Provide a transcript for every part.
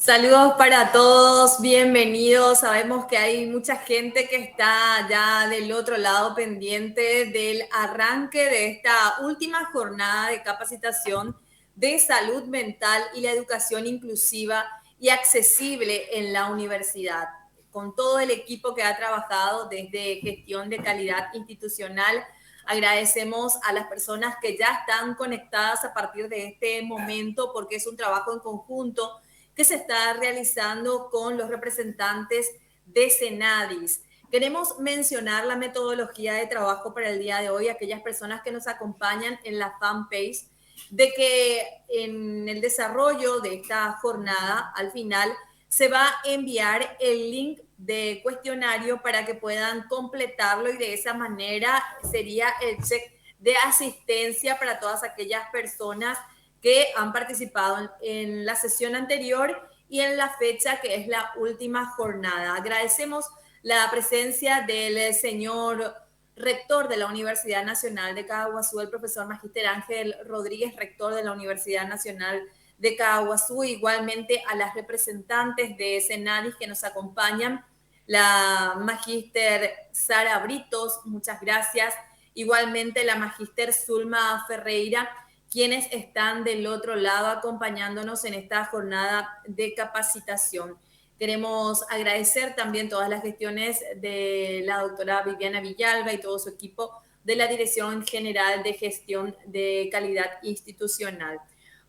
Saludos para todos, bienvenidos. Sabemos que hay mucha gente que está ya del otro lado pendiente del arranque de esta última jornada de capacitación de salud mental y la educación inclusiva y accesible en la universidad. Con todo el equipo que ha trabajado desde gestión de calidad institucional, agradecemos a las personas que ya están conectadas a partir de este momento porque es un trabajo en conjunto que se está realizando con los representantes de Senadis. Queremos mencionar la metodología de trabajo para el día de hoy, aquellas personas que nos acompañan en la fanpage, de que en el desarrollo de esta jornada, al final, se va a enviar el link de cuestionario para que puedan completarlo y de esa manera sería el check de asistencia para todas aquellas personas que han participado en la sesión anterior y en la fecha que es la última jornada. Agradecemos la presencia del señor rector de la Universidad Nacional de Caguazú, el profesor Magíster Ángel Rodríguez, rector de la Universidad Nacional de Caguazú, igualmente a las representantes de Senadis que nos acompañan, la Magíster Sara Britos, muchas gracias, igualmente la Magíster Zulma Ferreira, quienes están del otro lado acompañándonos en esta jornada de capacitación. Queremos agradecer también todas las gestiones de la doctora Viviana Villalba y todo su equipo de la Dirección General de Gestión de Calidad Institucional.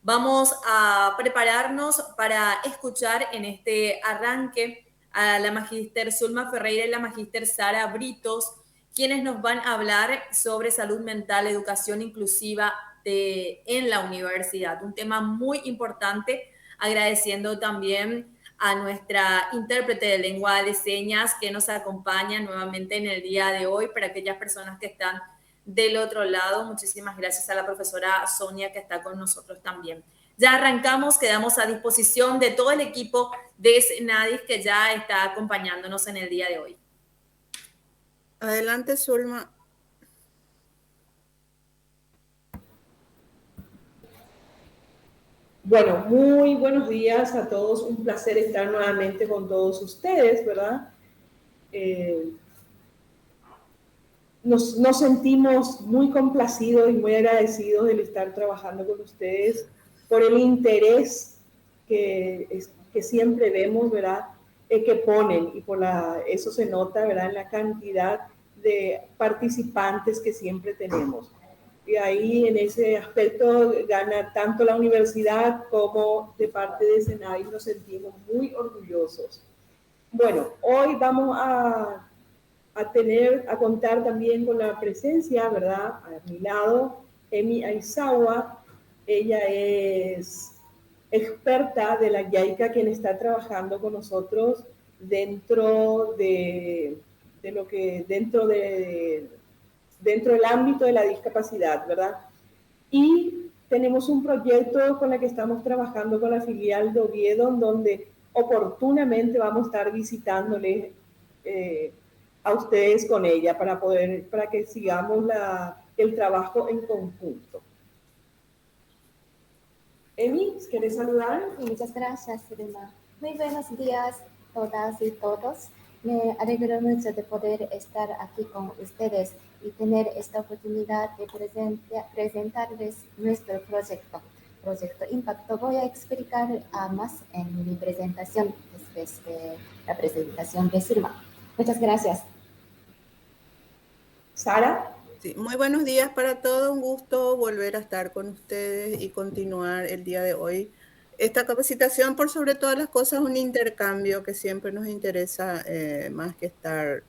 Vamos a prepararnos para escuchar en este arranque a la magíster Zulma Ferreira y la magíster Sara Britos, quienes nos van a hablar sobre salud mental, educación inclusiva en la universidad. Un tema muy importante, agradeciendo también a nuestra intérprete de lengua de señas que nos acompaña nuevamente en el día de hoy, para aquellas personas que están del otro lado. Muchísimas gracias a la profesora Sonia que está con nosotros también. Ya arrancamos, quedamos a disposición de todo el equipo de Senadis que ya está acompañándonos en el día de hoy. Adelante, Zulma. Bueno, muy buenos días a todos. Un placer estar nuevamente con todos ustedes, ¿verdad? Nos sentimos muy complacidos y muy agradecidos de estar trabajando con ustedes por el interés que siempre vemos, ¿verdad? Que ponen y eso se nota, ¿verdad? En la cantidad de participantes que siempre tenemos. Y ahí en ese aspecto gana tanto la universidad como de parte de Senai, nos sentimos muy orgullosos. Bueno, hoy vamos a contar también con la presencia, ¿verdad? A mi lado, Emi Aizawa. Ella es experta de la YAICA, quien está trabajando con nosotros dentro del ámbito de la discapacidad, ¿verdad? Y tenemos un proyecto con el que estamos trabajando con la filial de Oviedo, donde oportunamente vamos a estar visitándoles a ustedes con ella para que sigamos el trabajo en conjunto. Emi, ¿quieres saludar? Muchas gracias, Irma. Muy buenos días, todas y todos. Me alegro mucho de poder estar aquí con ustedes y tener esta oportunidad de presentarles nuestro proyecto Impacto. Voy a explicar más en mi presentación después de la presentación de Irma. Muchas gracias. Sara. Sí, muy buenos días para todos. Un gusto volver a estar con ustedes y continuar el día de hoy. Esta capacitación, por sobre todas las cosas, es un intercambio que siempre nos interesa, más que estar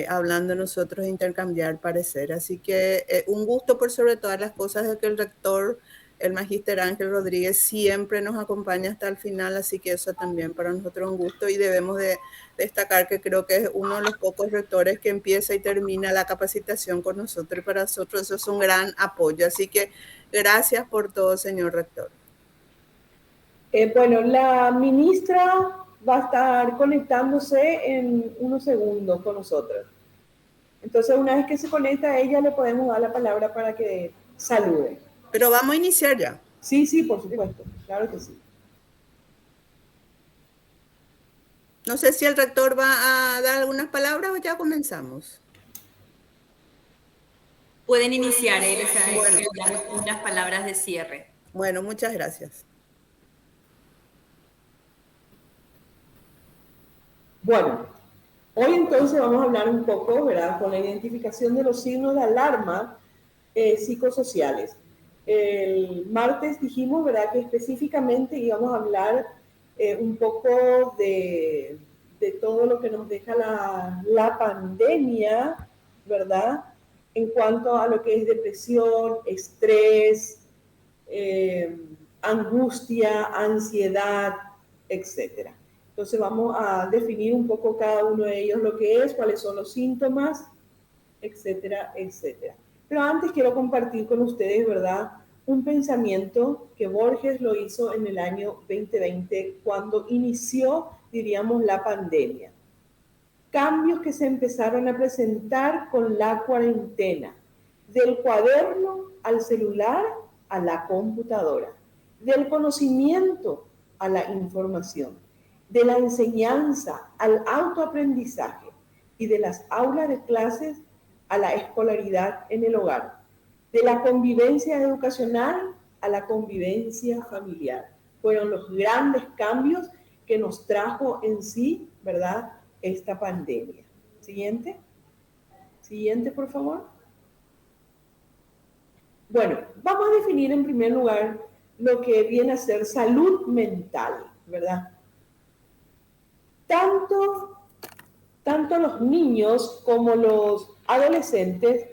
hablando nosotros, intercambiar parecer. Así que un gusto por sobre todas las cosas de que el rector, el magíster Ángel Rodríguez, siempre nos acompaña hasta el final, así que eso también para nosotros es un gusto y debemos de destacar que creo que es uno de los pocos rectores que empieza y termina la capacitación con nosotros y para nosotros eso es un gran apoyo. Así que gracias por todo, señor rector. Bueno, la ministra va a estar conectándose en unos segundos con nosotros. Entonces, una vez que se conecta a ella, le podemos dar la palabra para que salude. Pero vamos a iniciar ya. Sí, por supuesto, claro que sí. No sé si el rector va a dar algunas palabras o ya comenzamos. Pueden iniciar, Elsa, Bueno, unas palabras de cierre. bueno, muchas gracias. Bueno, hoy entonces vamos a hablar un poco, ¿verdad?, con la identificación de los signos de alarma psicosociales. El martes dijimos, ¿verdad?, que específicamente íbamos a hablar un poco de todo lo que nos deja la pandemia, ¿verdad?, en cuanto a lo que es depresión, estrés, angustia, ansiedad, etcétera. Entonces vamos a definir un poco cada uno de ellos lo que es, cuáles son los síntomas, etcétera, etcétera. Pero antes quiero compartir con ustedes, ¿verdad?, un pensamiento que Borges lo hizo en el año 2020, cuando inició, diríamos, la pandemia. Cambios que se empezaron a presentar con la cuarentena, del cuaderno al celular a la computadora, del conocimiento a la información, de la enseñanza al autoaprendizaje y de las aulas de clases a la escolaridad en el hogar, de la convivencia educacional a la convivencia familiar. Fueron los grandes cambios que nos trajo en sí, ¿verdad?, esta pandemia. Siguiente. Siguiente, por favor. Bueno, vamos a definir en primer lugar lo que viene a ser salud mental, ¿verdad? Tanto los niños como los adolescentes,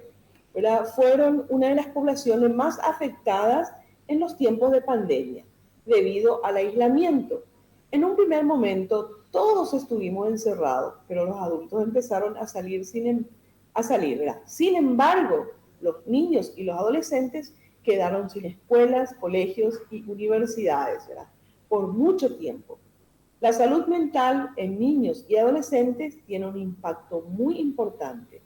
¿verdad?, fueron una de las poblaciones más afectadas en los tiempos de pandemia, debido al aislamiento. En un primer momento, todos estuvimos encerrados, pero los adultos empezaron a salir, ¿verdad? Sin embargo, los niños y los adolescentes quedaron sin escuelas, colegios y universidades, ¿verdad?, por mucho tiempo. La salud mental en niños y adolescentes tiene un impacto muy importante,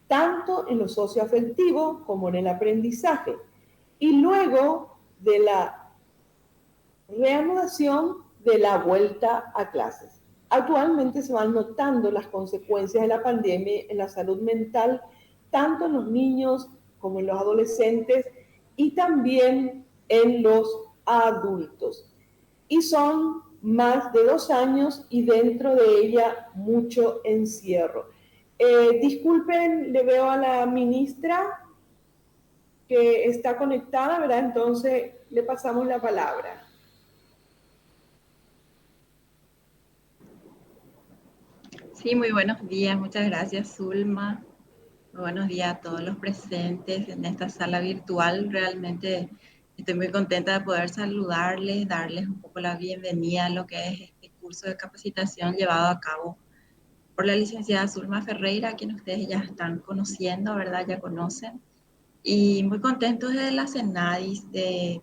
tanto en lo socioafectivo como en el aprendizaje. Y luego de la reanudación de la vuelta a clases. Actualmente se van notando las consecuencias de la pandemia en la salud mental, tanto en los niños como en los adolescentes y también en los adultos. Y son más de 2 años y dentro de ella mucho encierro. Disculpen, le veo a la ministra que está conectada, ¿verdad? Entonces le pasamos la palabra. Sí, muy buenos días, muchas gracias, Zulma. Muy buenos días a todos los presentes en esta sala virtual. Realmente estoy muy contenta de poder saludarles, darles un poco la bienvenida a lo que es este curso de capacitación llevado a cabo por la licenciada Zulma Ferreira, a quien ustedes ya están conociendo, ¿verdad? Ya conocen. Y muy contentos de la CENADIS,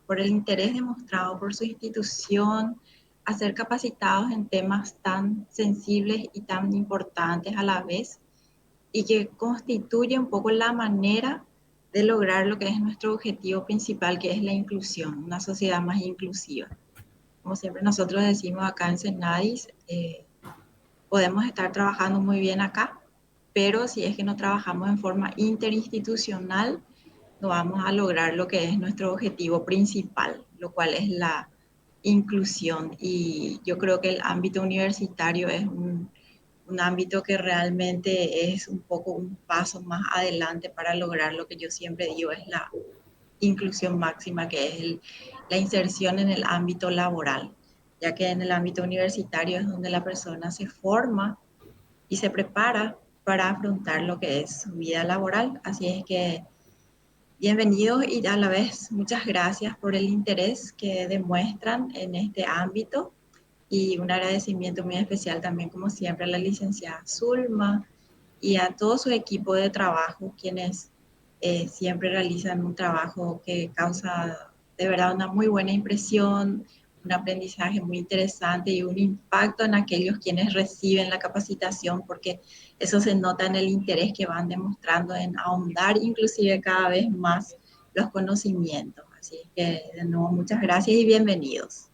por el interés demostrado por su institución a ser capacitados en temas tan sensibles y tan importantes a la vez, y que constituye un poco la manera de lograr lo que es nuestro objetivo principal, que es la inclusión, una sociedad más inclusiva. Como siempre nosotros decimos acá en CENADIS, podemos estar trabajando muy bien acá, pero si es que no trabajamos en forma interinstitucional, no vamos a lograr lo que es nuestro objetivo principal, lo cual es la inclusión. Y yo creo que el ámbito universitario es un ámbito que realmente es un poco un paso más adelante para lograr lo que yo siempre digo es la inclusión máxima, que es la inserción en el ámbito laboral, ya que en el ámbito universitario es donde la persona se forma y se prepara para afrontar lo que es su vida laboral. Así es que bienvenidos y a la vez muchas gracias por el interés que demuestran en este ámbito, y un agradecimiento muy especial también, como siempre, a la licenciada Zulma y a todo su equipo de trabajo, quienes siempre realizan un trabajo que causa de verdad una muy buena impresión, un aprendizaje muy interesante y un impacto en aquellos quienes reciben la capacitación, porque eso se nota en el interés que van demostrando en ahondar inclusive cada vez más los conocimientos. Así que de nuevo muchas gracias y bienvenidos.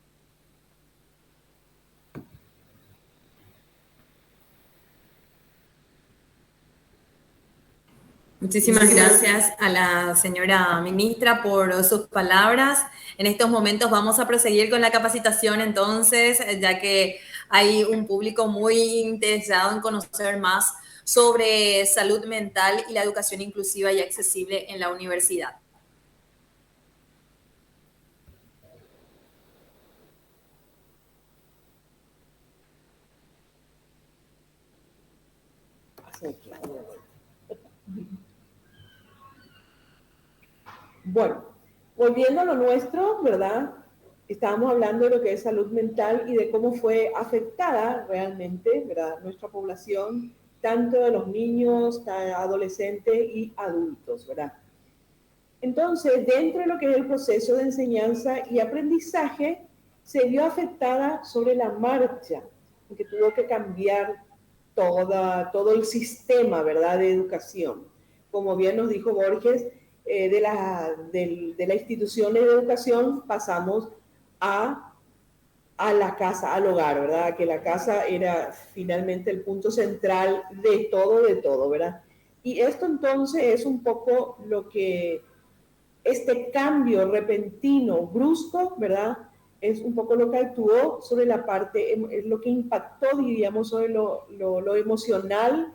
Muchísimas gracias a la señora ministra por sus palabras. En estos momentos vamos a proseguir con la capacitación entonces, ya que hay un público muy interesado en conocer más sobre salud mental y la educación inclusiva y accesible en la universidad. Bueno, volviendo a lo nuestro, ¿verdad? Estábamos hablando de lo que es salud mental y de cómo fue afectada realmente, ¿verdad? Nuestra población, tanto de los niños, adolescentes y adultos, ¿verdad? Entonces, dentro de lo que es el proceso de enseñanza y aprendizaje, se vio afectada sobre la marcha, porque tuvo que cambiar todo el sistema, ¿verdad?, de educación. Como bien nos dijo Borges, de la institución de educación pasamos a la casa, al hogar, ¿verdad? Que la casa era finalmente el punto central de todo, ¿verdad? Y esto entonces es un poco lo que este cambio repentino, brusco, ¿verdad? Es un poco lo que actuó sobre la parte, lo que impactó, diríamos, sobre lo emocional,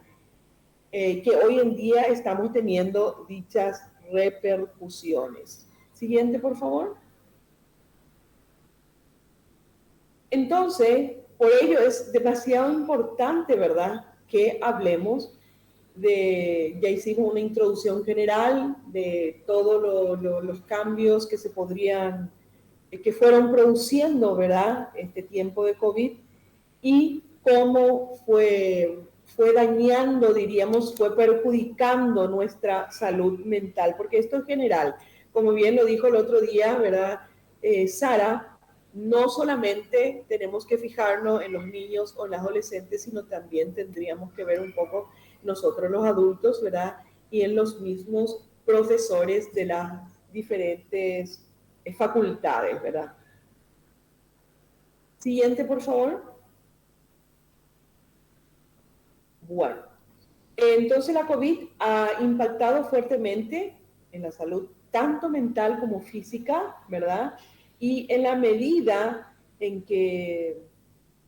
que hoy en día estamos teniendo dichas repercusiones. Siguiente, por favor. Entonces, por ello es demasiado importante, ¿verdad?, que hablemos ya hicimos una introducción general de todos los cambios que se podrían, que fueron produciendo, ¿verdad?, este tiempo de COVID y cómo fue dañando, diríamos, fue perjudicando nuestra salud mental, porque esto es general, como bien lo dijo el otro día, ¿verdad?, Sara, no solamente tenemos que fijarnos en los niños o en los adolescentes, sino también tendríamos que ver un poco nosotros los adultos, ¿verdad? Y en los mismos profesores de las diferentes facultades, ¿verdad? Siguiente, por favor. Bueno, entonces la COVID ha impactado fuertemente en la salud, tanto mental como física, ¿verdad? Y en la medida en que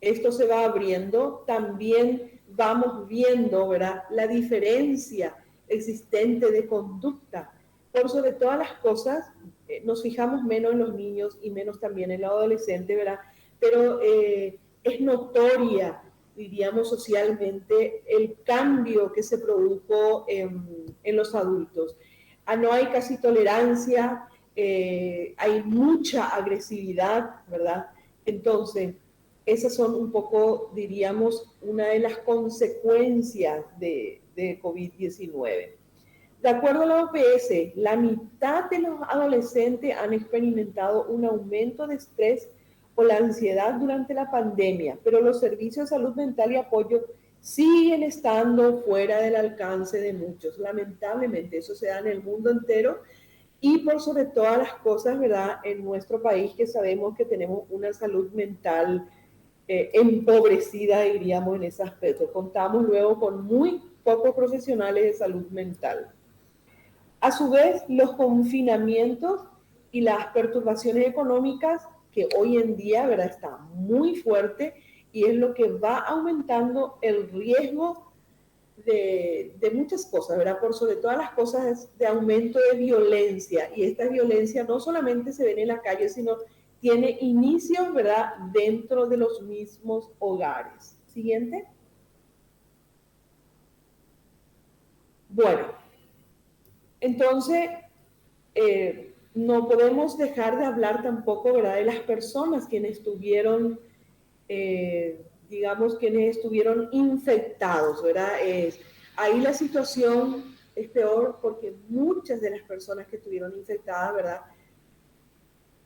esto se va abriendo, también vamos viendo, ¿verdad?, la diferencia existente de conducta. Por sobre todas las cosas, nos fijamos menos en los niños y menos también en los adolescentes, ¿verdad? Pero es notoria, diríamos socialmente, el cambio que se produjo en los adultos. No hay casi tolerancia, hay mucha agresividad, ¿verdad? Entonces, esas son un poco, diríamos, una de las consecuencias de COVID-19. De acuerdo a la OPS, la mitad de los adolescentes han experimentado un aumento de estrés o la ansiedad durante la pandemia, pero los servicios de salud mental y apoyo siguen estando fuera del alcance de muchos. Lamentablemente, eso se da en el mundo entero y por sobre todas las cosas, ¿verdad?, en nuestro país, que sabemos que tenemos una salud mental empobrecida, diríamos, en ese aspecto. Contamos luego con muy pocos profesionales de salud mental. A su vez, los confinamientos y las perturbaciones económicas, que hoy en día, ¿verdad?, está muy fuerte y es lo que va aumentando el riesgo de muchas cosas, ¿verdad? Por sobre todas las cosas, de aumento de violencia. Y esta violencia no solamente se ve en la calle, sino tiene inicios, ¿verdad?, dentro de los mismos hogares. Siguiente. Bueno, entonces, no podemos dejar de hablar tampoco, ¿verdad?, de las personas quienes estuvieron, digamos, quienes estuvieron infectados, ¿verdad? Ahí la situación es peor porque muchas de las personas que estuvieron infectadas, ¿verdad?,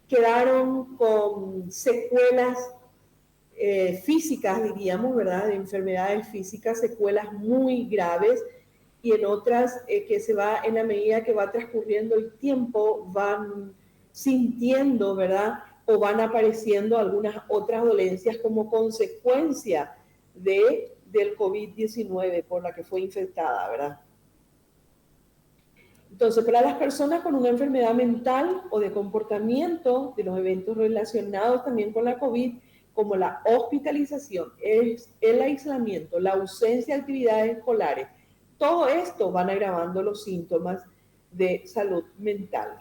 quedaron con secuelas físicas, diríamos, ¿verdad?, de enfermedades físicas, secuelas muy graves, y en otras que se va, en la medida que va transcurriendo el tiempo, van sintiendo, ¿verdad?, o van apareciendo algunas otras dolencias como consecuencia del COVID-19 por la que fue infectada, ¿verdad? Entonces, para las personas con una enfermedad mental o de comportamiento de los eventos relacionados también con la COVID, como la hospitalización, el aislamiento, la ausencia de actividades escolares, todo esto van agravando los síntomas de salud mental.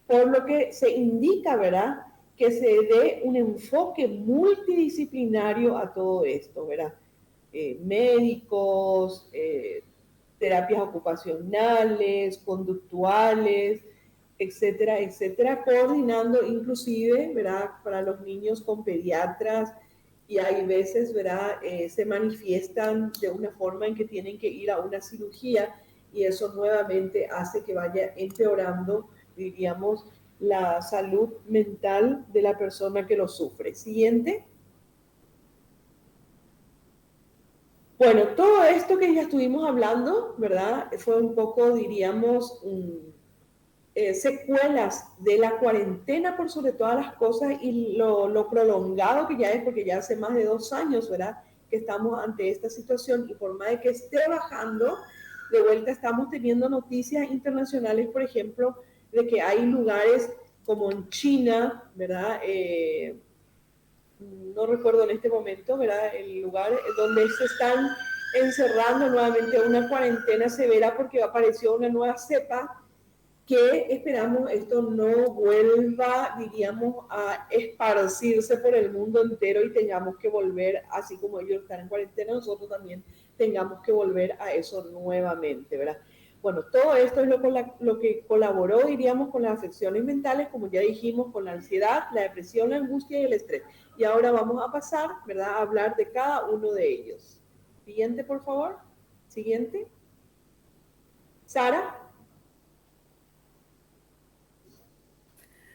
Por lo que se indica, ¿verdad?, que se dé un enfoque multidisciplinario a todo esto, ¿verdad? Médicos, terapias ocupacionales, conductuales, etcétera, etcétera, coordinando inclusive, ¿verdad?, para los niños con pediatras, y hay veces, ¿verdad?, se manifiestan de una forma en que tienen que ir a una cirugía, y eso nuevamente hace que vaya empeorando, diríamos, la salud mental de la persona que lo sufre. Siguiente. Bueno, todo esto que ya estuvimos hablando, ¿verdad? Fue un poco, diríamos, secuelas de la cuarentena por sobre todas las cosas, y lo prolongado que ya es, porque ya hace más de 2 años, ¿verdad?, que estamos ante esta situación, y por más de que esté bajando, de vuelta estamos teniendo noticias internacionales, por ejemplo, de que hay lugares como en China, ¿verdad? No recuerdo en este momento, ¿verdad?, el lugar donde se están encerrando nuevamente una cuarentena severa porque apareció una nueva cepa, que esperamos esto no vuelva, diríamos, a esparcirse por el mundo entero y tengamos que volver, así como ellos están en cuarentena, nosotros también tengamos que volver a eso nuevamente, ¿verdad? Bueno, todo esto es lo que colaboró, diríamos, con las afecciones mentales, como ya dijimos, con la ansiedad, la depresión, la angustia y el estrés. Y ahora vamos a pasar, ¿verdad?, a hablar de cada uno de ellos. Siguiente, por favor. Siguiente. Sara.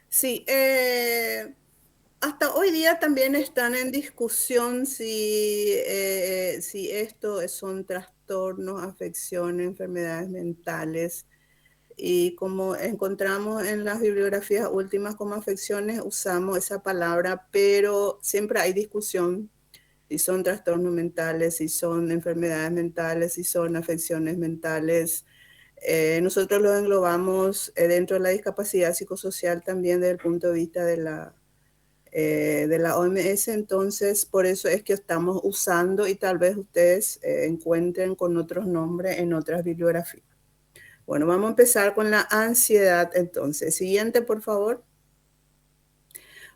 Sí, hasta hoy día también están en discusión si esto son trastornos, afecciones, enfermedades mentales. Y como encontramos en las bibliografías últimas como afecciones, usamos esa palabra, pero siempre hay discusión si son trastornos mentales, si son enfermedades mentales, si son afecciones mentales. Nosotros lo englobamos dentro de la discapacidad psicosocial también desde el punto de vista de la OMS, entonces por eso es que estamos usando, y tal vez ustedes encuentren con otros nombres en otras bibliografías. Bueno, vamos a empezar con la ansiedad entonces. Siguiente, por favor.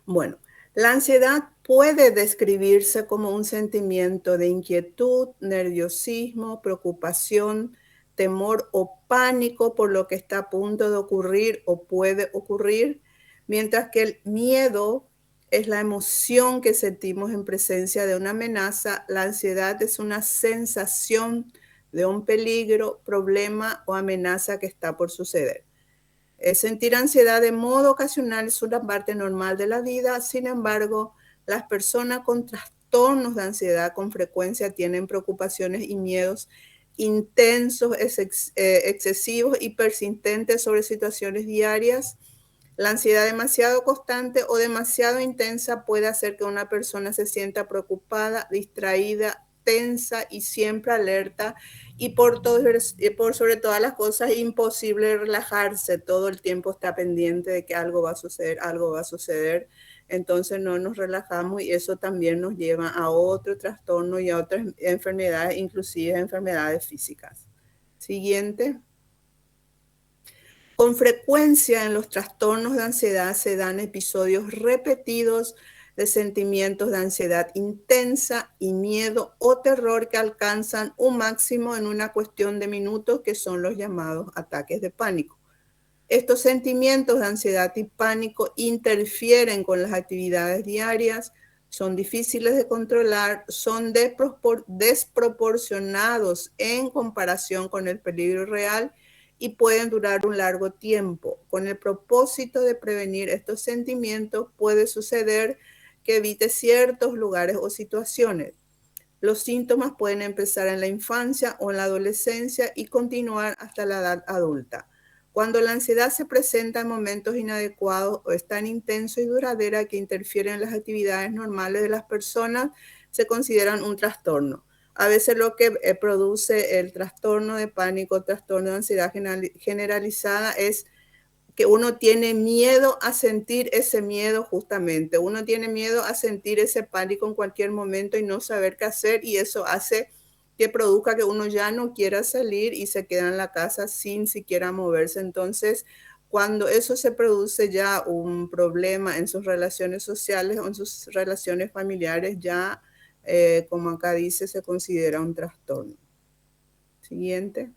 Bueno, la ansiedad puede describirse como un sentimiento de inquietud, nerviosismo, preocupación, temor o pánico por lo que está a punto de ocurrir o puede ocurrir, mientras que el miedo es la emoción que sentimos en presencia de una amenaza. La ansiedad es una sensación de un peligro, problema o amenaza que está por suceder. Sentir ansiedad de modo ocasional es una parte normal de la vida. Sin embargo, las personas con trastornos de ansiedad con frecuencia tienen preocupaciones y miedos intensos, excesivos y persistentes sobre situaciones diarias. La ansiedad demasiado constante o demasiado intensa puede hacer que una persona se sienta preocupada, distraída, tensa y siempre alerta, y por sobre todas las cosas imposible relajarse. Todo el tiempo está pendiente de que algo va a suceder, algo va a suceder. Entonces no nos relajamos, y eso también nos lleva a otro trastorno y a otras enfermedades, inclusive enfermedades físicas. Siguiente. Con frecuencia en los trastornos de ansiedad se dan episodios repetidos de sentimientos de ansiedad intensa y miedo o terror que alcanzan un máximo en una cuestión de minutos, que son los llamados ataques de pánico. Estos sentimientos de ansiedad y pánico interfieren con las actividades diarias, son difíciles de controlar, son desproporcionados en comparación con el peligro real y pueden durar un largo tiempo. Con el propósito de prevenir estos sentimientos, puede suceder que evite ciertos lugares o situaciones. Los síntomas pueden empezar en la infancia o en la adolescencia y continuar hasta la edad adulta. Cuando la ansiedad se presenta en momentos inadecuados o es tan intenso y duradera que interfiere en las actividades normales de las personas, se consideran un trastorno. A veces lo que produce el trastorno de pánico, trastorno de ansiedad generalizada es que uno tiene miedo a sentir ese miedo justamente. Uno tiene miedo a sentir ese pánico en cualquier momento y no saber qué hacer, y eso hace que produzca que uno ya no quiera salir y se queda en la casa sin siquiera moverse. Entonces, cuando eso se produce ya un problema en sus relaciones sociales o en sus relaciones familiares, ya, como acá dice, se considera un trastorno. Siguiente.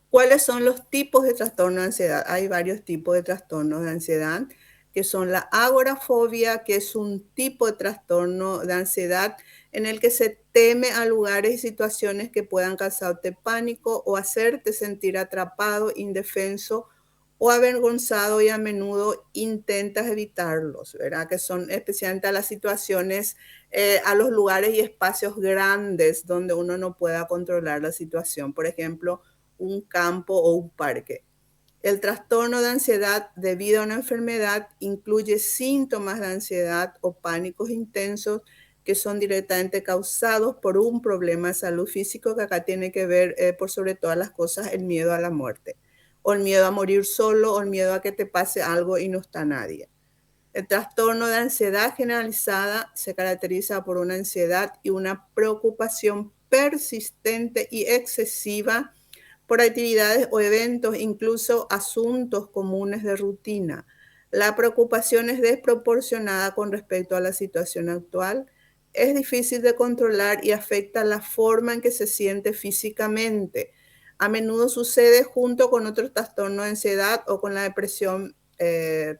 ¿Cuáles son los tipos de trastorno de ansiedad? Hay varios tipos de trastornos de ansiedad, que son la agorafobia, que es un tipo de trastorno de ansiedad en el que se teme a lugares y situaciones que puedan causarte pánico o hacerte sentir atrapado, indefenso o avergonzado, y a menudo intentas evitarlos, ¿verdad? Que son especialmente a las situaciones, a los lugares y espacios grandes donde uno no pueda controlar la situación. Por ejemplo, un campo o un parque. El trastorno de ansiedad debido a una enfermedad incluye síntomas de ansiedad o pánicos intensos que son directamente causados por un problema de salud físico, que acá tiene que ver, por sobre todas las cosas, el miedo a la muerte, o el miedo a morir solo, o el miedo a que te pase algo y no está nadie. El trastorno de ansiedad generalizada se caracteriza por una ansiedad y una preocupación persistente y excesiva por actividades o eventos, incluso asuntos comunes de rutina. La preocupación es desproporcionada con respecto a la situación actual, es difícil de controlar y afecta la forma en que se siente físicamente. A menudo sucede junto con otros trastornos de ansiedad o con la depresión,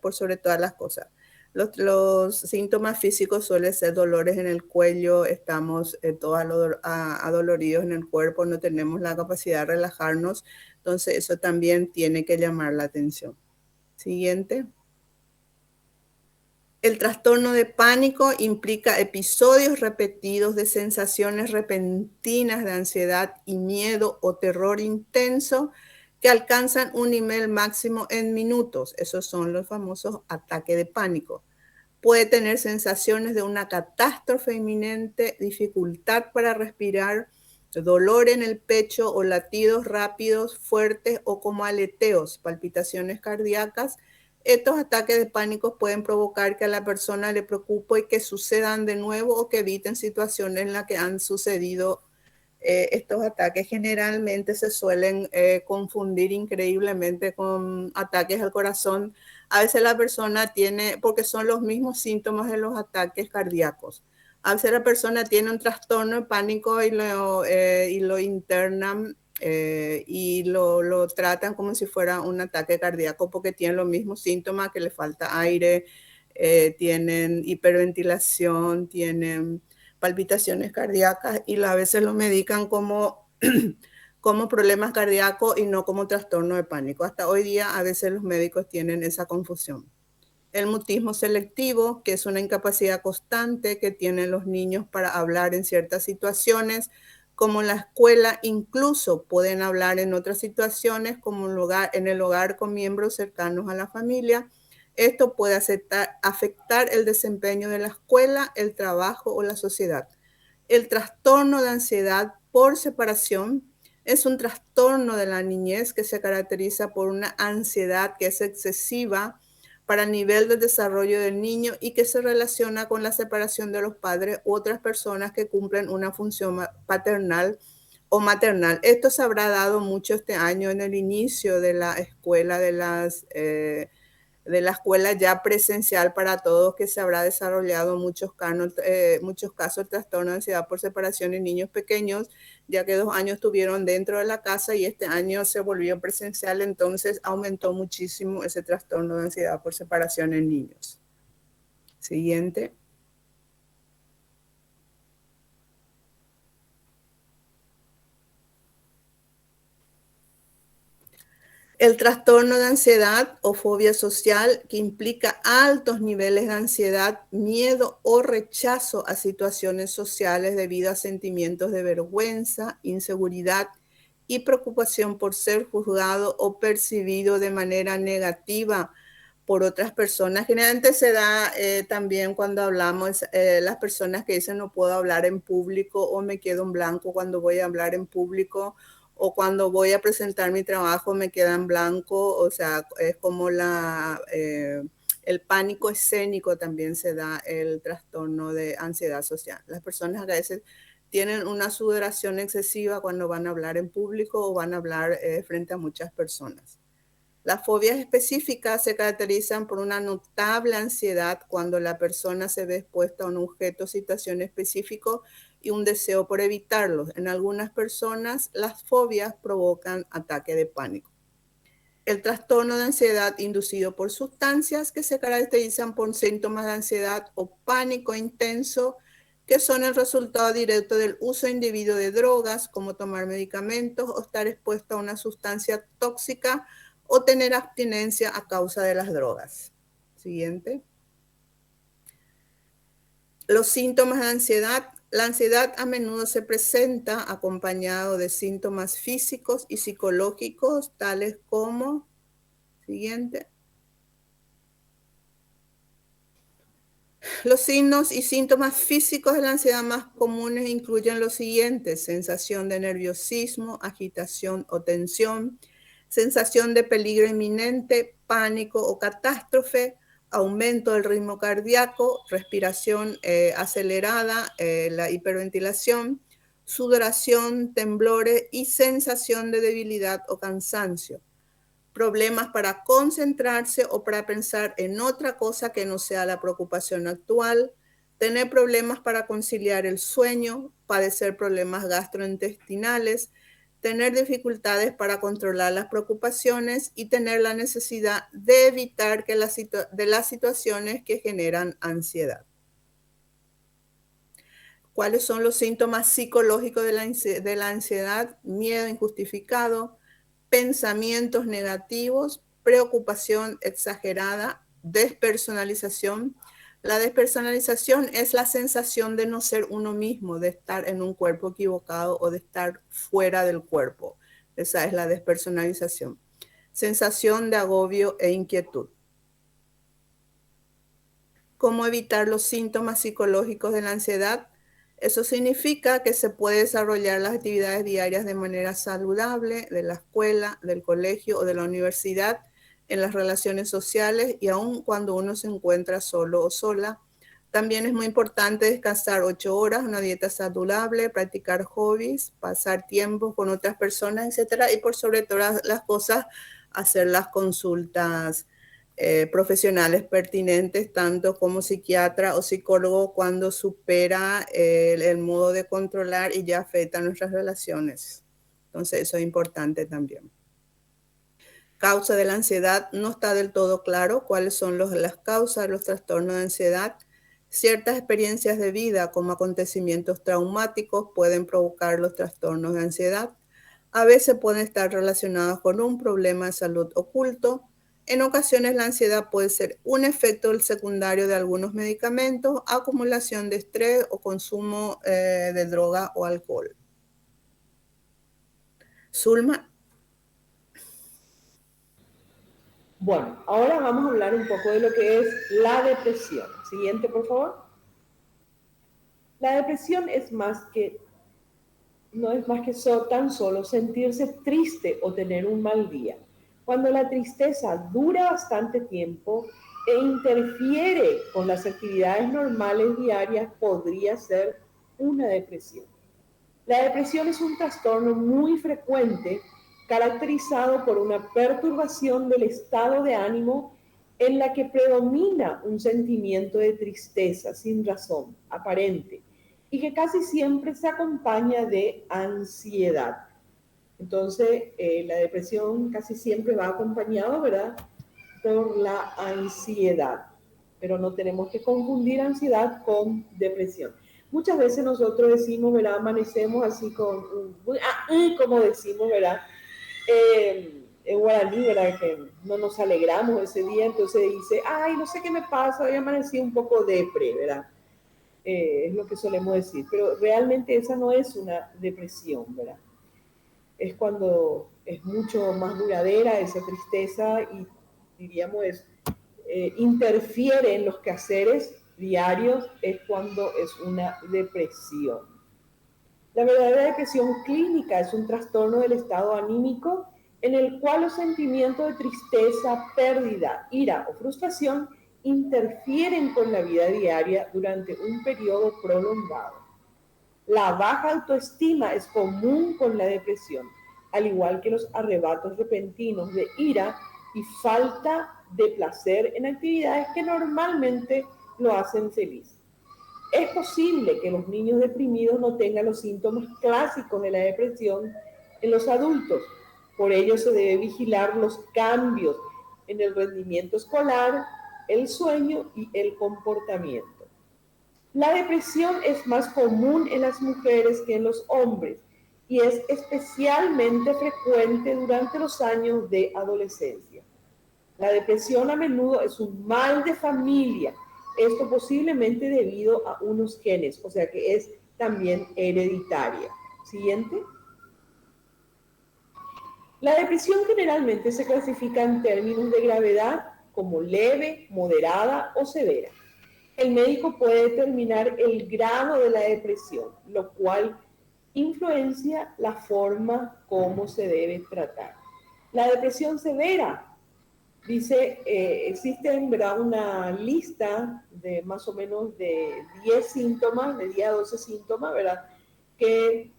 por sobre todas las cosas. Los síntomas físicos suelen ser dolores en el cuello, estamos todos adoloridos en el cuerpo, no tenemos la capacidad de relajarnos, entonces eso también tiene que llamar la atención. Siguiente. El trastorno de pánico implica episodios repetidos de sensaciones repentinas de ansiedad y miedo o terror intenso que alcanzan un nivel máximo en minutos. Esos son los famosos ataques de pánico. Puede tener sensaciones de una catástrofe inminente, dificultad para respirar, dolor en el pecho o latidos rápidos, fuertes o como aleteos, palpitaciones cardíacas. Estos ataques de pánico pueden provocar que a la persona le preocupe que sucedan de nuevo o que eviten situaciones en las que han sucedido estos ataques. Generalmente se suelen confundir increíblemente con ataques al corazón. A veces la persona tiene, porque son los mismos síntomas de los ataques cardíacos. A veces la persona tiene un trastorno de pánico y lo internan y lo tratan como si fuera un ataque cardíaco, porque tienen los mismos síntomas, que le falta aire, tienen hiperventilación, tienen palpitaciones cardíacas, y a veces lo medican como, como problemas cardíacos y no como trastorno de pánico. Hasta hoy día a veces los médicos tienen esa confusión. El mutismo selectivo, que es una incapacidad constante que tienen los niños para hablar en ciertas situaciones, como en la escuela, incluso pueden hablar en otras situaciones, como en el hogar con miembros cercanos a la familia. Esto puede afectar el desempeño de la escuela, el trabajo o la sociedad. El trastorno de ansiedad por separación es un trastorno de la niñez que se caracteriza por una ansiedad que es excesiva para el nivel de desarrollo del niño y que se relaciona con la separación de los padres u otras personas que cumplen una función paternal o maternal. Esto se habrá dado mucho este año en el inicio de la escuela, de la escuela ya presencial para todos, que se habrá desarrollado muchos casos de trastorno de ansiedad por separación en niños pequeños, ya que 2 años estuvieron dentro de la casa y este año se volvió presencial, entonces aumentó muchísimo ese trastorno de ansiedad por separación en niños. Siguiente. El trastorno de ansiedad o fobia social, que implica altos niveles de ansiedad, miedo o rechazo a situaciones sociales debido a sentimientos de vergüenza, inseguridad y preocupación por ser juzgado o percibido de manera negativa por otras personas. Generalmente se da también cuando hablamos, las personas que dicen no puedo hablar en público o me quedo en blanco cuando voy a hablar en público o cuando voy a presentar mi trabajo me queda en blanco, o sea, es como el pánico escénico también se da el trastorno de ansiedad social. Las personas a veces tienen una sudoración excesiva cuando van a hablar en público o van a hablar frente a muchas personas. Las fobias específicas se caracterizan por una notable ansiedad cuando la persona se ve expuesta a un objeto o situación específico y un deseo por evitarlos. En algunas personas, las fobias provocan ataque de pánico. El trastorno de ansiedad inducido por sustancias que se caracterizan por síntomas de ansiedad o pánico intenso que son el resultado directo del uso individuo de drogas, como tomar medicamentos o estar expuesto a una sustancia tóxica o tener abstinencia a causa de las drogas. Siguiente. Los síntomas de ansiedad. La ansiedad a menudo se presenta acompañado de síntomas físicos y psicológicos, tales como, siguiente. Los signos y síntomas físicos de la ansiedad más comunes incluyen los siguientes: sensación de nerviosismo, agitación o tensión, sensación de peligro inminente, pánico o catástrofe, aumento del ritmo cardíaco, respiración acelerada, la hiperventilación, sudoración, temblores y sensación de debilidad o cansancio. Problemas para concentrarse o para pensar en otra cosa que no sea la preocupación actual, tener problemas para conciliar el sueño, padecer problemas gastrointestinales, tener dificultades para controlar las preocupaciones y tener la necesidad de evitar de las situaciones que generan ansiedad. ¿Cuáles son los síntomas psicológicos de la ansiedad? Miedo injustificado, pensamientos negativos, preocupación exagerada, despersonalización. La despersonalización es la sensación de no ser uno mismo, de estar en un cuerpo equivocado o de estar fuera del cuerpo. Esa es la despersonalización. Sensación de agobio e inquietud. ¿Cómo evitar los síntomas psicológicos de la ansiedad? Eso significa que se puede desarrollar las actividades diarias de manera saludable, de la escuela, del colegio o de la universidad, en las relaciones sociales y aun cuando uno se encuentra solo o sola. También es muy importante descansar 8 horas, una dieta saludable, practicar hobbies, pasar tiempo con otras personas, etc. Y por sobre todas las cosas, hacer las consultas profesionales pertinentes, tanto como psiquiatra o psicólogo, cuando supera el modo de controlar y ya afecta nuestras relaciones. Entonces, eso es importante también. Causa de la ansiedad, no está del todo claro cuáles son las causas de los trastornos de ansiedad. Ciertas experiencias de vida, como acontecimientos traumáticos, pueden provocar los trastornos de ansiedad. A veces pueden estar relacionados con un problema de salud oculto. En ocasiones la ansiedad puede ser un efecto secundario de algunos medicamentos, acumulación de estrés o consumo de droga o alcohol. Zulma. Bueno, ahora vamos a hablar un poco de lo que es la depresión. Siguiente, por favor. La depresión no es más que tan solo sentirse triste o tener un mal día. Cuando la tristeza dura bastante tiempo e interfiere con las actividades normales diarias, podría ser una depresión. La depresión es un trastorno muy frecuente caracterizado por una perturbación del estado de ánimo en la que predomina un sentimiento de tristeza sin razón aparente y que casi siempre se acompaña de ansiedad. Entonces, la depresión casi siempre va acompañado, ¿verdad?, por la ansiedad, pero no tenemos que confundir ansiedad con depresión. Muchas veces nosotros decimos, ¿verdad?, amanecemos así como decimos, ¿verdad?, en guaraní, ¿verdad?, que no nos alegramos ese día, entonces dice, ay, no sé qué me pasa, hoy amanecí un poco depre, ¿verdad? Es lo que solemos decir, pero realmente esa no es una depresión, ¿verdad? Es cuando es mucho más duradera esa tristeza y diríamos interfiere en los quehaceres diarios, es cuando es una depresión. La verdadera depresión clínica es un trastorno del estado anímico en el cual los sentimientos de tristeza, pérdida, ira o frustración interfieren con la vida diaria durante un periodo prolongado. La baja autoestima es común con la depresión, al igual que los arrebatos repentinos de ira y falta de placer en actividades que normalmente lo hacen feliz. Es posible que los niños deprimidos no tengan los síntomas clásicos de la depresión en los adultos. Por ello se debe vigilar los cambios en el rendimiento escolar, el sueño y el comportamiento. La depresión es más común en las mujeres que en los hombres y es especialmente frecuente durante los años de adolescencia. La depresión a menudo es un mal de familia, esto posiblemente debido a unos genes, o sea que es también hereditaria. Siguiente. La depresión generalmente se clasifica en términos de gravedad como leve, moderada o severa. El médico puede determinar el grado de la depresión, lo cual influencia la forma como se debe tratar. La depresión severa, dice, existe en verdad una lista de más o menos de 10 síntomas, de 10 a 12 síntomas, ¿verdad? Que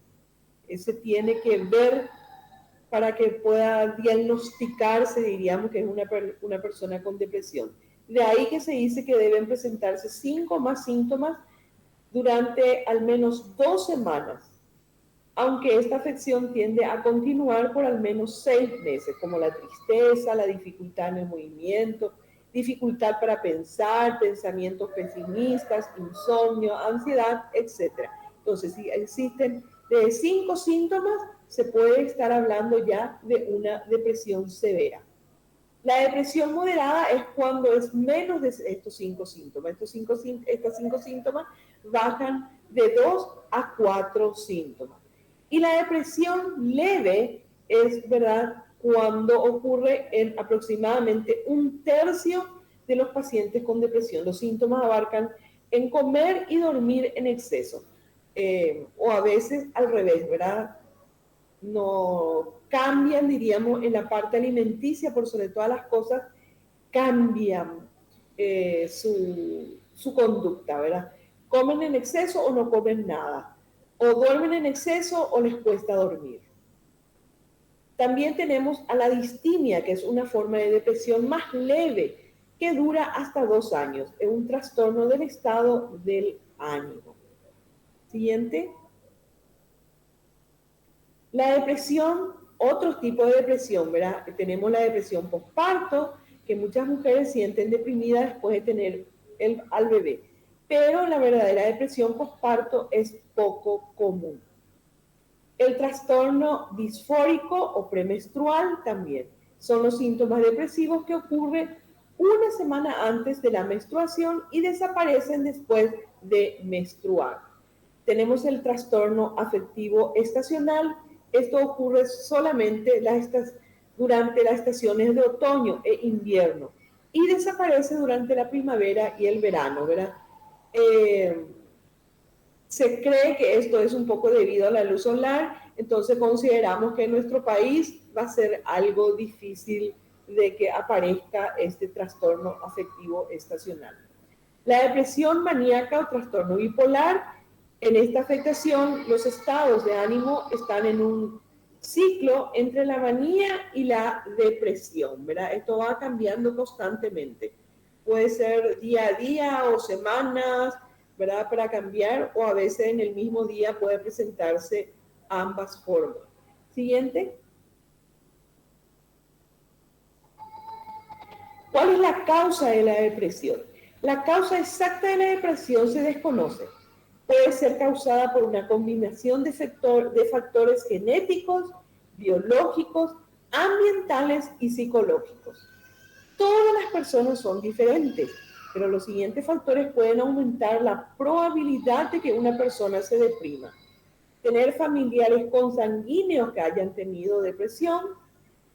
se tiene que ver para que pueda diagnosticarse, diríamos, que es una persona con depresión. De ahí que se dice que deben presentarse 5 más síntomas durante al menos 2 semanas, aunque esta afección tiende a continuar por al menos 6 meses, como la tristeza, la dificultad en el movimiento, dificultad para pensar, pensamientos pesimistas, insomnio, ansiedad, etc. Entonces, si existen de 5 síntomas, se puede estar hablando ya de una depresión severa. La depresión moderada es cuando es menos de estos 5 síntomas. Estos 5 síntomas bajan de 2 a 4 síntomas. Y la depresión leve es, ¿verdad?, cuando ocurre en aproximadamente 1/3 de los pacientes con depresión. Los síntomas abarcan en comer y dormir en exceso, o a veces al revés, ¿verdad? No cambian, diríamos, en la parte alimenticia, por sobre todas las cosas, cambian su conducta, ¿verdad? Comen en exceso o no comen nada, o duermen en exceso o les cuesta dormir. También tenemos a la distimia, que es una forma de depresión más leve, que dura hasta 2 años. Es un trastorno del estado del ánimo. Siguiente. La depresión, otros tipos de depresión, ¿verdad? Tenemos la depresión postparto, que muchas mujeres sienten deprimidas después de tener al bebé. Pero la verdadera depresión postparto es poco común. El trastorno disfórico o premenstrual también son los síntomas depresivos que ocurren una semana antes de la menstruación y desaparecen después de menstruar. Tenemos el trastorno afectivo estacional. Esto ocurre solamente durante las estaciones de otoño e invierno y desaparece durante la primavera y el verano, ¿verdad? Se cree que esto es un poco debido a la luz solar, entonces consideramos que en nuestro país va a ser algo difícil de que aparezca este trastorno afectivo estacional. La depresión maníaca o trastorno bipolar, en esta afectación los estados de ánimo están en un ciclo entre la manía y la depresión, ¿verdad? Esto va cambiando constantemente. Puede ser día a día o semanas, ¿verdad?, para cambiar, o a veces en el mismo día puede presentarse ambas formas. Siguiente. ¿Cuál es la causa de la depresión? La causa exacta de la depresión se desconoce. Puede ser causada por una combinación de factores genéticos, biológicos, ambientales y psicológicos. Todas las personas son diferentes, pero los siguientes factores pueden aumentar la probabilidad de que una persona se deprima. Tener familiares consanguíneos que hayan tenido depresión,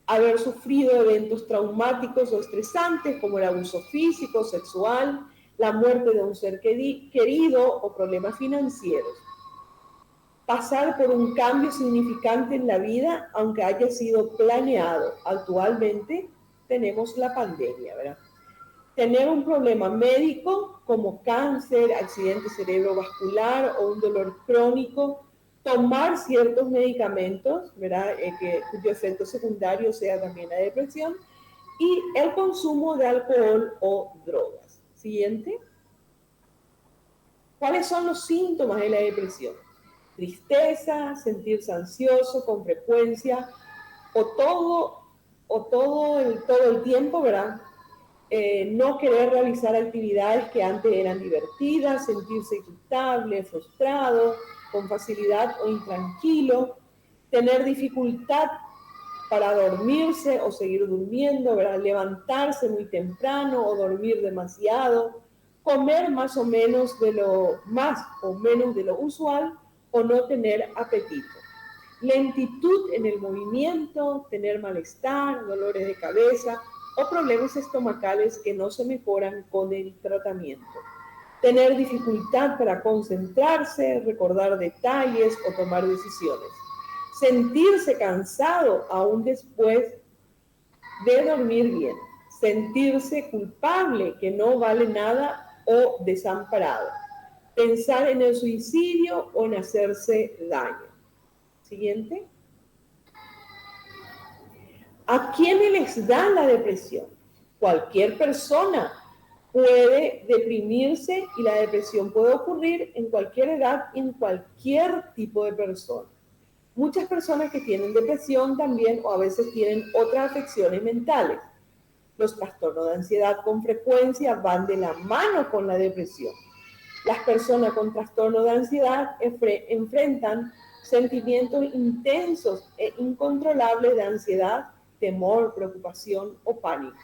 haber sufrido eventos traumáticos o estresantes como el abuso físico, sexual, la muerte de un ser querido o problemas financieros. Pasar por un cambio significante en la vida, aunque haya sido planeado. Actualmente tenemos la pandemia, ¿verdad? Tener un problema médico como cáncer, accidente cerebrovascular o un dolor crónico, tomar ciertos medicamentos, ¿verdad? Cuyo efecto secundario sea también la depresión, y el consumo de alcohol o drogas. Siguiente. ¿Cuáles son los síntomas de la depresión? Tristeza, sentirse ansioso con frecuencia, todo el tiempo, ¿verdad? No querer realizar actividades que antes eran divertidas, sentirse irritable, frustrado, con facilidad o intranquilo, tener dificultad para dormirse o seguir durmiendo, ¿verdad? Levantarse muy temprano o dormir demasiado, comer más o menos de lo más o menos de lo usual o no tener apetito. Lentitud en el movimiento, tener malestar, dolores de cabeza o problemas estomacales que no se mejoran con el tratamiento. Tener dificultad para concentrarse, recordar detalles o tomar decisiones. Sentirse cansado aún después de dormir bien. Sentirse culpable, que no vale nada o desamparado. Pensar en el suicidio o en hacerse daño. Siguiente. ¿A quiénes les da la depresión? Cualquier persona puede deprimirse y la depresión puede ocurrir en cualquier edad y en cualquier tipo de persona. Muchas personas que tienen depresión también o a veces tienen otras afecciones mentales. Los trastornos de ansiedad con frecuencia van de la mano con la depresión. Las personas con trastorno de ansiedad enfrentan sentimientos intensos e incontrolables de ansiedad, temor, preocupación o pánico.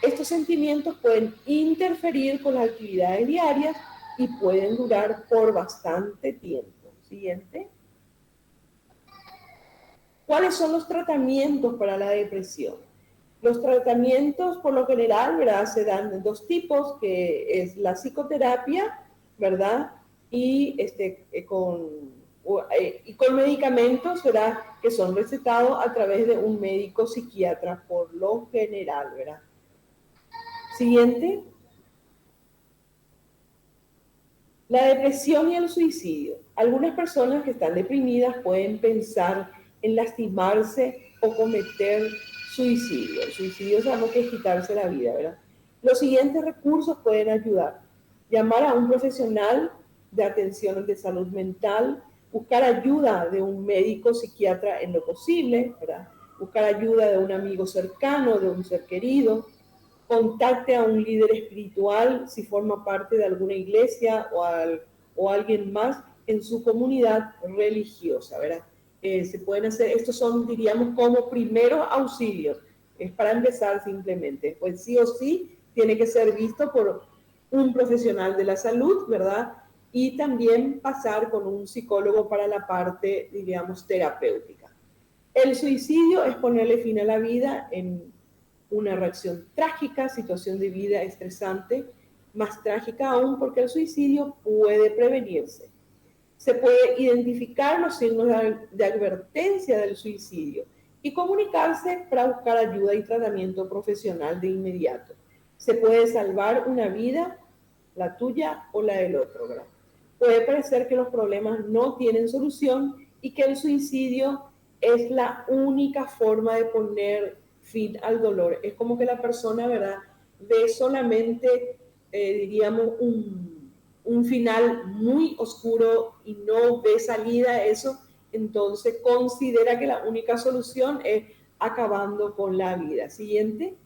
Estos sentimientos pueden interferir con las actividades diarias y pueden durar por bastante tiempo. Siguiente. ¿Cuáles son los tratamientos para la depresión? Los tratamientos, por lo general, ¿verdad? Se dan de dos tipos, que es la psicoterapia, ¿verdad? Y con medicamentos, ¿verdad? Que son recetados a través de un médico psiquiatra, por lo general, ¿verdad? Siguiente. La depresión y el suicidio. Algunas personas que están deprimidas pueden pensar en lastimarse o cometer suicidio. El suicidio sabemos que es quitarse la vida, ¿verdad? Los siguientes recursos pueden ayudar. Llamar a un profesional de atención de salud mental, buscar ayuda de un médico psiquiatra en lo posible, ¿verdad? Buscar ayuda de un amigo cercano, de un ser querido. Contacte a un líder espiritual si forma parte de alguna iglesia o alguien más en su comunidad religiosa, ¿verdad? Se pueden hacer, estos son, diríamos, como primeros auxilios. Es para empezar simplemente. Pues sí o sí tiene que ser visto por un profesional de la salud, ¿verdad? Y también pasar con un psicólogo para la parte, diríamos, terapéutica. El suicidio es ponerle fin a la vida en una reacción trágica, situación de vida estresante, más trágica aún porque el suicidio puede prevenirse. Se puede identificar los signos de advertencia del suicidio y comunicarse para buscar ayuda y tratamiento profesional de inmediato. Se puede salvar una vida, la tuya o la del otro, ¿verdad? Puede parecer que los problemas no tienen solución y que el suicidio es la única forma de poner fin al dolor. Es como que la persona, ¿verdad?, ve solamente, diríamos, un final muy oscuro y no ve salida a eso, entonces considera que la única solución es acabando con la vida. Siguiente.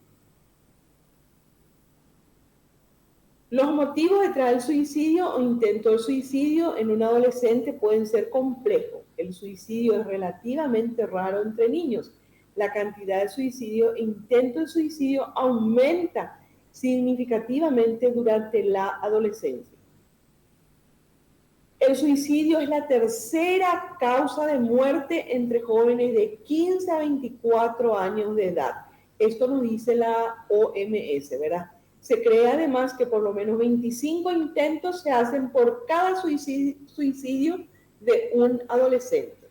Los motivos detrás del suicidio o intento de suicidio en un adolescente pueden ser complejos. El suicidio es relativamente raro entre niños. La cantidad de suicidio e intento de suicidio aumenta significativamente durante la adolescencia. El suicidio es la tercera causa de muerte entre jóvenes de 15 a 24 años de edad. Esto nos dice la OMS, ¿verdad? Se cree además que por lo menos 25 intentos se hacen por cada suicidio de un adolescente.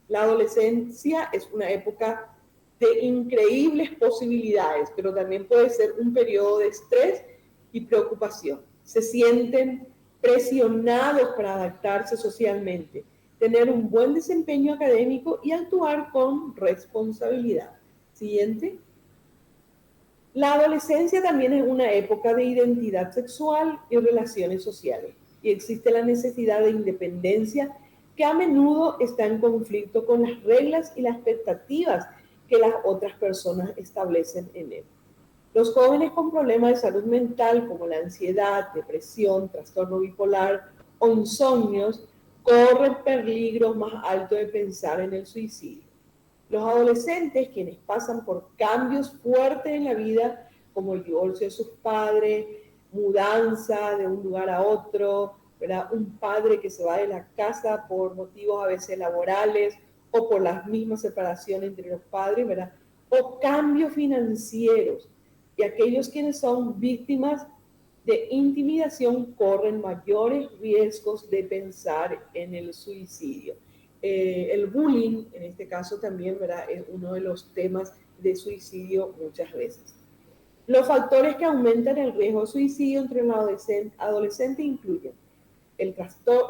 La adolescencia es una época de increíbles posibilidades, pero también puede ser un periodo de estrés y preocupación. Se sienten presionados para adaptarse socialmente, tener un buen desempeño académico y actuar con responsabilidad. Siguiente. La adolescencia también es una época de identidad sexual y relaciones sociales, y existe la necesidad de independencia que a menudo está en conflicto con las reglas y las expectativas que las otras personas establecen en él. Los jóvenes con problemas de salud mental como la ansiedad, depresión, trastorno bipolar o insomnios corren peligros más altos de pensar en el suicidio. Los adolescentes, quienes pasan por cambios fuertes en la vida, como el divorcio de sus padres, mudanza de un lugar a otro, ¿verdad? Un padre que se va de la casa por motivos a veces laborales o por las mismas separaciones entre los padres, ¿verdad? O cambios financieros. Y aquellos quienes son víctimas de intimidación corren mayores riesgos de pensar en el suicidio. El bullying, en este caso también, ¿verdad? Es uno de los temas de suicidio muchas veces. Los factores que aumentan el riesgo de suicidio entre los adolescentes incluyen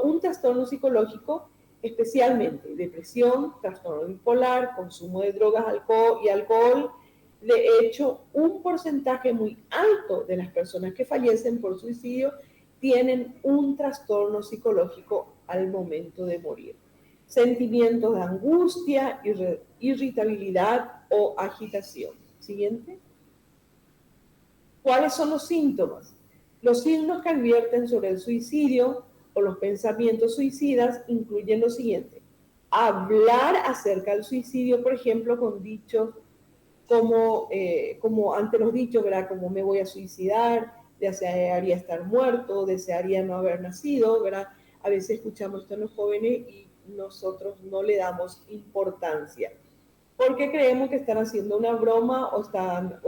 un trastorno psicológico, especialmente depresión, trastorno bipolar, consumo de drogas y alcohol. De hecho, un porcentaje muy alto de las personas que fallecen por suicidio tienen un trastorno psicológico al momento de morir. Sentimientos de angustia, irritabilidad o agitación. Siguiente. ¿Cuáles son los síntomas? Los signos que advierten sobre el suicidio o los pensamientos suicidas incluyen lo siguiente: hablar acerca del suicidio, por ejemplo, con dichos como ante los dichos, ¿verdad? Como me voy a suicidar, desearía estar muerto, desearía no haber nacido, ¿verdad? A veces escuchamos esto en los jóvenes y nosotros no le damos importancia, porque creemos que están haciendo una broma o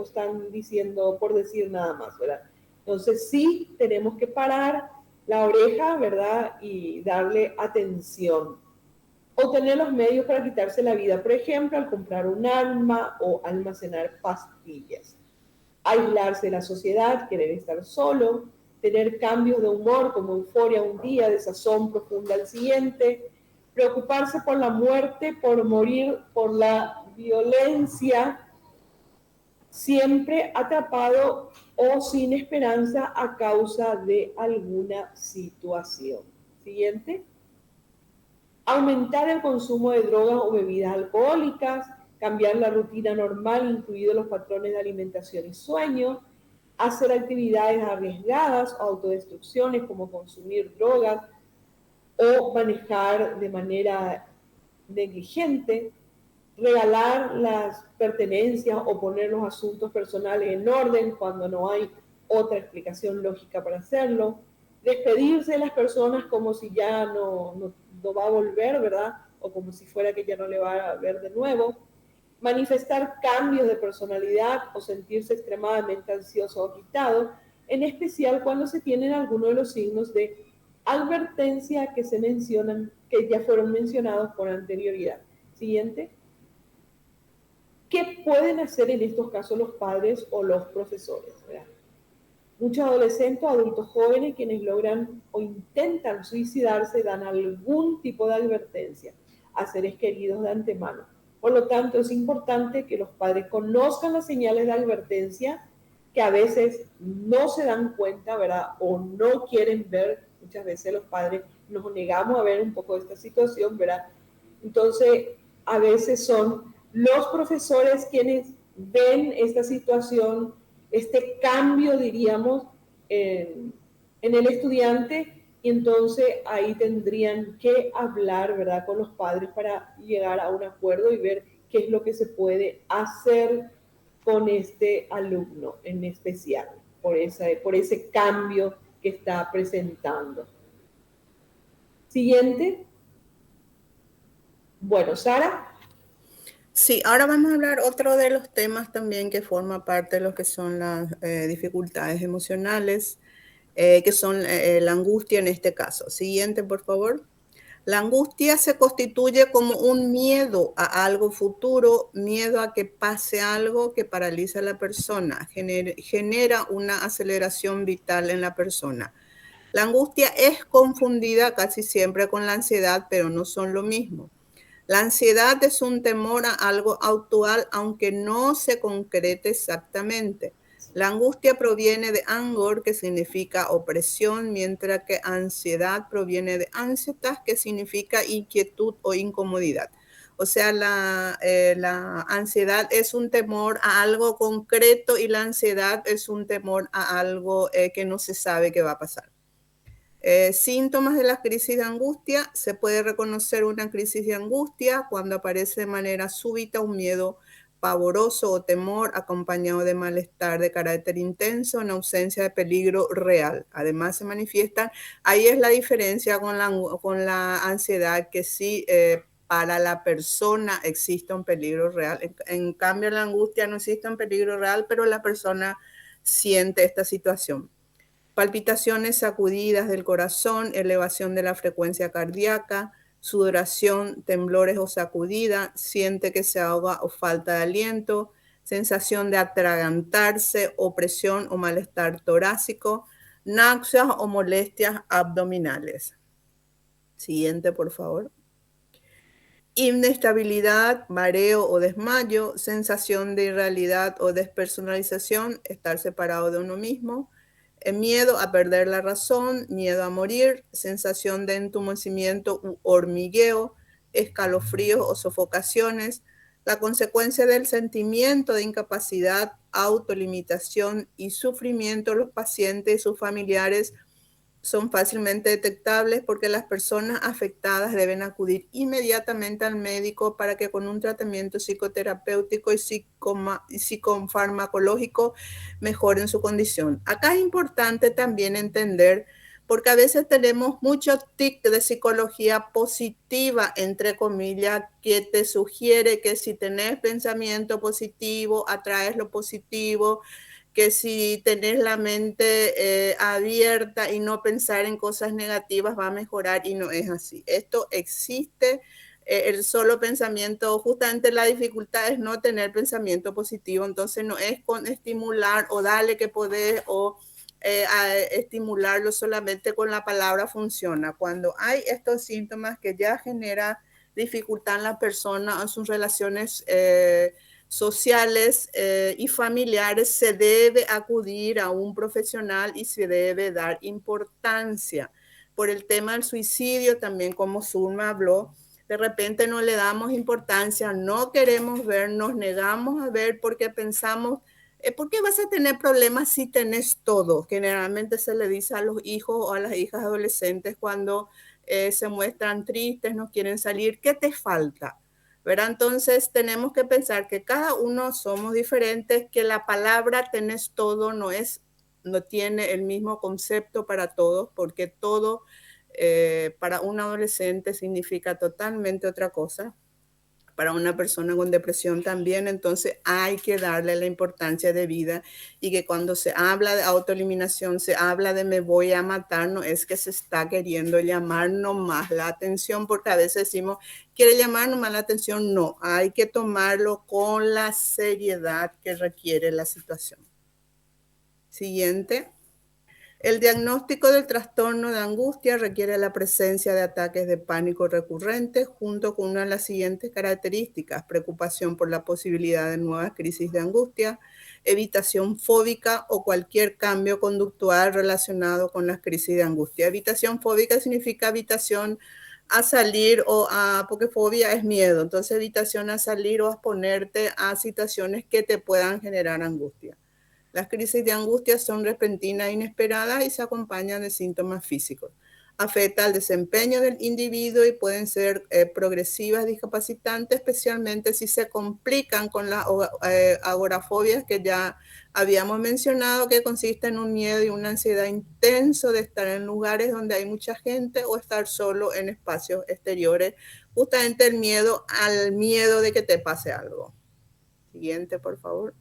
están diciendo por decir nada más, ¿verdad? Entonces sí tenemos que parar la oreja, ¿verdad? Y darle atención. O tener los medios para quitarse la vida, por ejemplo, al comprar un arma o almacenar pastillas. Aislarse de la sociedad, querer estar solo, tener cambios de humor como euforia un día, desazón profunda al siguiente, preocuparse por la muerte, por morir, por la violencia, siempre atrapado o sin esperanza a causa de alguna situación. Siguiente. Aumentar el consumo de drogas o bebidas alcohólicas, cambiar la rutina normal, incluidos los patrones de alimentación y sueño, hacer actividades arriesgadas o autodestrucciones como consumir drogas o manejar de manera negligente, regalar las pertenencias o poner los asuntos personales en orden cuando no hay otra explicación lógica para hacerlo, despedirse de las personas como si ya no va a volver, ¿verdad? O como si fuera que ya no le va a ver de nuevo, manifestar cambios de personalidad o sentirse extremadamente ansioso o agitado, en especial cuando se tienen algunos de los signos de advertencia que se mencionan, que ya fueron mencionados con anterioridad. Siguiente. ¿Qué pueden hacer en estos casos los padres o los profesores? ¿Verdad? Muchos adolescentes o adultos jóvenes quienes logran o intentan suicidarse dan algún tipo de advertencia a seres queridos de antemano. Por lo tanto, es importante que los padres conozcan las señales de advertencia que a veces no se dan cuenta, ¿verdad? O no quieren ver. Muchas veces los padres nos negamos a ver un poco de esta situación, ¿verdad? Entonces, a veces son los profesores quienes ven esta situación, este cambio, diríamos, en el estudiante, y entonces ahí tendrían que hablar, ¿verdad?, con los padres para llegar a un acuerdo y ver qué es lo que se puede hacer con este alumno en especial, por ese cambio que está presentando. Siguiente. Bueno, Sara. Sí, ahora vamos a hablar otro de los temas también que forma parte de lo que son las dificultades emocionales, que son la angustia en este caso. Siguiente, por favor. La angustia se constituye como un miedo a algo futuro, miedo a que pase algo que paraliza a la persona, genera una aceleración vital en la persona. La angustia es confundida casi siempre con la ansiedad, pero no son lo mismo. La ansiedad es un temor a algo actual, aunque no se concrete exactamente. La angustia proviene de angor, que significa opresión, mientras que ansiedad proviene de ansietas, que significa inquietud o incomodidad. O sea, la ansiedad es un temor a algo concreto y la ansiedad es un temor a algo que no se sabe qué va a pasar. Síntomas de la crisis de angustia. Se puede reconocer una crisis de angustia cuando aparece de manera súbita un miedo pavoroso o temor acompañado de malestar de carácter intenso en ausencia de peligro real. Además se manifiestan, ahí es la diferencia con la ansiedad, que sí para la persona existe un peligro real. En cambio, la angustia no existe un peligro real, pero la persona siente esta situación. Palpitaciones sacudidas del corazón, elevación de la frecuencia cardíaca, sudoración, temblores o sacudida, siente que se ahoga o falta de aliento, sensación de atragantarse, opresión o malestar torácico, náuseas o molestias abdominales. Siguiente, por favor. Inestabilidad, mareo o desmayo, sensación de irrealidad o despersonalización, estar separado de uno mismo, miedo a perder la razón, miedo a morir, sensación de entumecimiento u hormigueo, escalofríos o sofocaciones, la consecuencia del sentimiento de incapacidad, autolimitación y sufrimiento. Los pacientes y sus familiares son fácilmente detectables porque las personas afectadas deben acudir inmediatamente al médico para que con un tratamiento psicoterapéutico y psicofarmacológico mejoren su condición. Acá es importante también entender, porque a veces tenemos muchos tics de psicología positiva, entre comillas, que te sugiere que si tenés pensamiento positivo, atraes lo positivo, que si tenés la mente abierta y no pensar en cosas negativas va a mejorar, y no es así. Esto existe, el solo pensamiento, justamente la dificultad es no tener pensamiento positivo, entonces no es con estimular o dale que podés o estimularlo solamente con la palabra funciona. Cuando hay estos síntomas que ya genera dificultad en la persona, en sus relaciones sociales y familiares, se debe acudir a un profesional y se debe dar importancia. Por el tema del suicidio, también como Zulma habló, de repente no le damos importancia, no queremos ver, nos negamos a ver porque pensamos, ¿por qué vas a tener problemas si tenés todo? Generalmente se le dice a los hijos o a las hijas adolescentes cuando se muestran tristes, no quieren salir, ¿qué te falta? ¿Verdad? Entonces tenemos que pensar que cada uno somos diferentes, que la palabra tenés todo no tiene el mismo concepto para todos, porque todo para un adolescente significa totalmente otra cosa, para una persona con depresión también. Entonces hay que darle la importancia de vida, y que cuando se habla de autoeliminación, se habla de me voy a matar, no es que se está queriendo llamar nomás la atención, porque a veces decimos, quiere llamar nomás la atención. No, hay que tomarlo con la seriedad que requiere la situación. Siguiente. El diagnóstico del trastorno de angustia requiere la presencia de ataques de pánico recurrentes junto con una de las siguientes características: preocupación por la posibilidad de nuevas crisis de angustia, evitación fóbica o cualquier cambio conductual relacionado con las crisis de angustia. Evitación fóbica significa evitación a salir porque fobia es miedo, entonces evitación a salir o a exponerte a situaciones que te puedan generar angustia. Las crisis de angustia son repentinas e inesperadas y se acompañan de síntomas físicos. Afecta al desempeño del individuo y pueden ser progresivas, discapacitantes, especialmente si se complican con las agorafobias que ya habíamos mencionado, que consiste en un miedo y una ansiedad intenso de estar en lugares donde hay mucha gente o estar solo en espacios exteriores. Justamente el miedo al miedo de que te pase algo. Siguiente, por favor.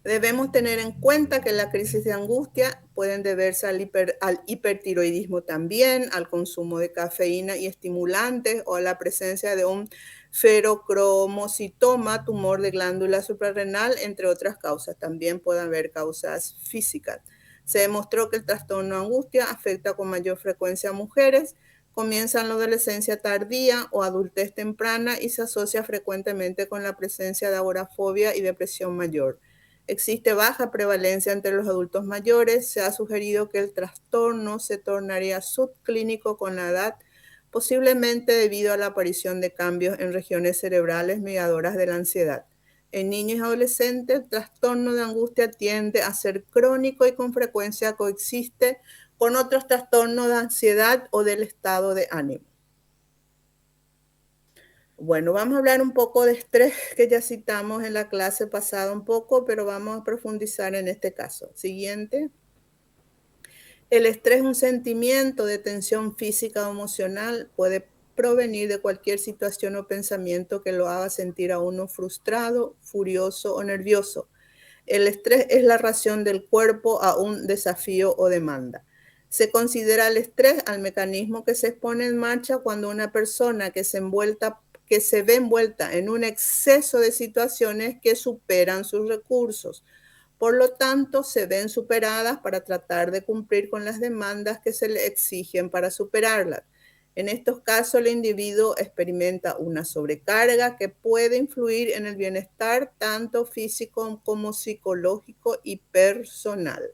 Debemos tener en cuenta que la crisis de angustia pueden deberse al hipertiroidismo también, al consumo de cafeína y estimulantes o a la presencia de un ferocromocitoma, tumor de glándula suprarrenal, entre otras causas. También pueden haber causas físicas. Se demostró que el trastorno de angustia afecta con mayor frecuencia a mujeres, comienza en la adolescencia tardía o adultez temprana y se asocia frecuentemente con la presencia de agorafobia y depresión mayor. Existe baja prevalencia entre los adultos mayores. Se ha sugerido que el trastorno se tornaría subclínico con la edad, posiblemente debido a la aparición de cambios en regiones cerebrales mediadoras de la ansiedad. En niños y adolescentes, el trastorno de angustia tiende a ser crónico y con frecuencia coexiste con otros trastornos de ansiedad o del estado de ánimo. Bueno, vamos a hablar un poco de estrés que ya citamos en la clase pasada un poco, pero vamos a profundizar en este caso. Siguiente. El estrés es un sentimiento de tensión física o emocional, puede provenir de cualquier situación o pensamiento que lo haga sentir a uno frustrado, furioso o nervioso. El estrés es la reacción del cuerpo a un desafío o demanda. Se considera el estrés al mecanismo que se pone en marcha cuando una persona que se ve envuelta en un exceso de situaciones que superan sus recursos. Por lo tanto, se ven superadas para tratar de cumplir con las demandas que se le exigen para superarlas. En estos casos, el individuo experimenta una sobrecarga que puede influir en el bienestar tanto físico como psicológico y personal.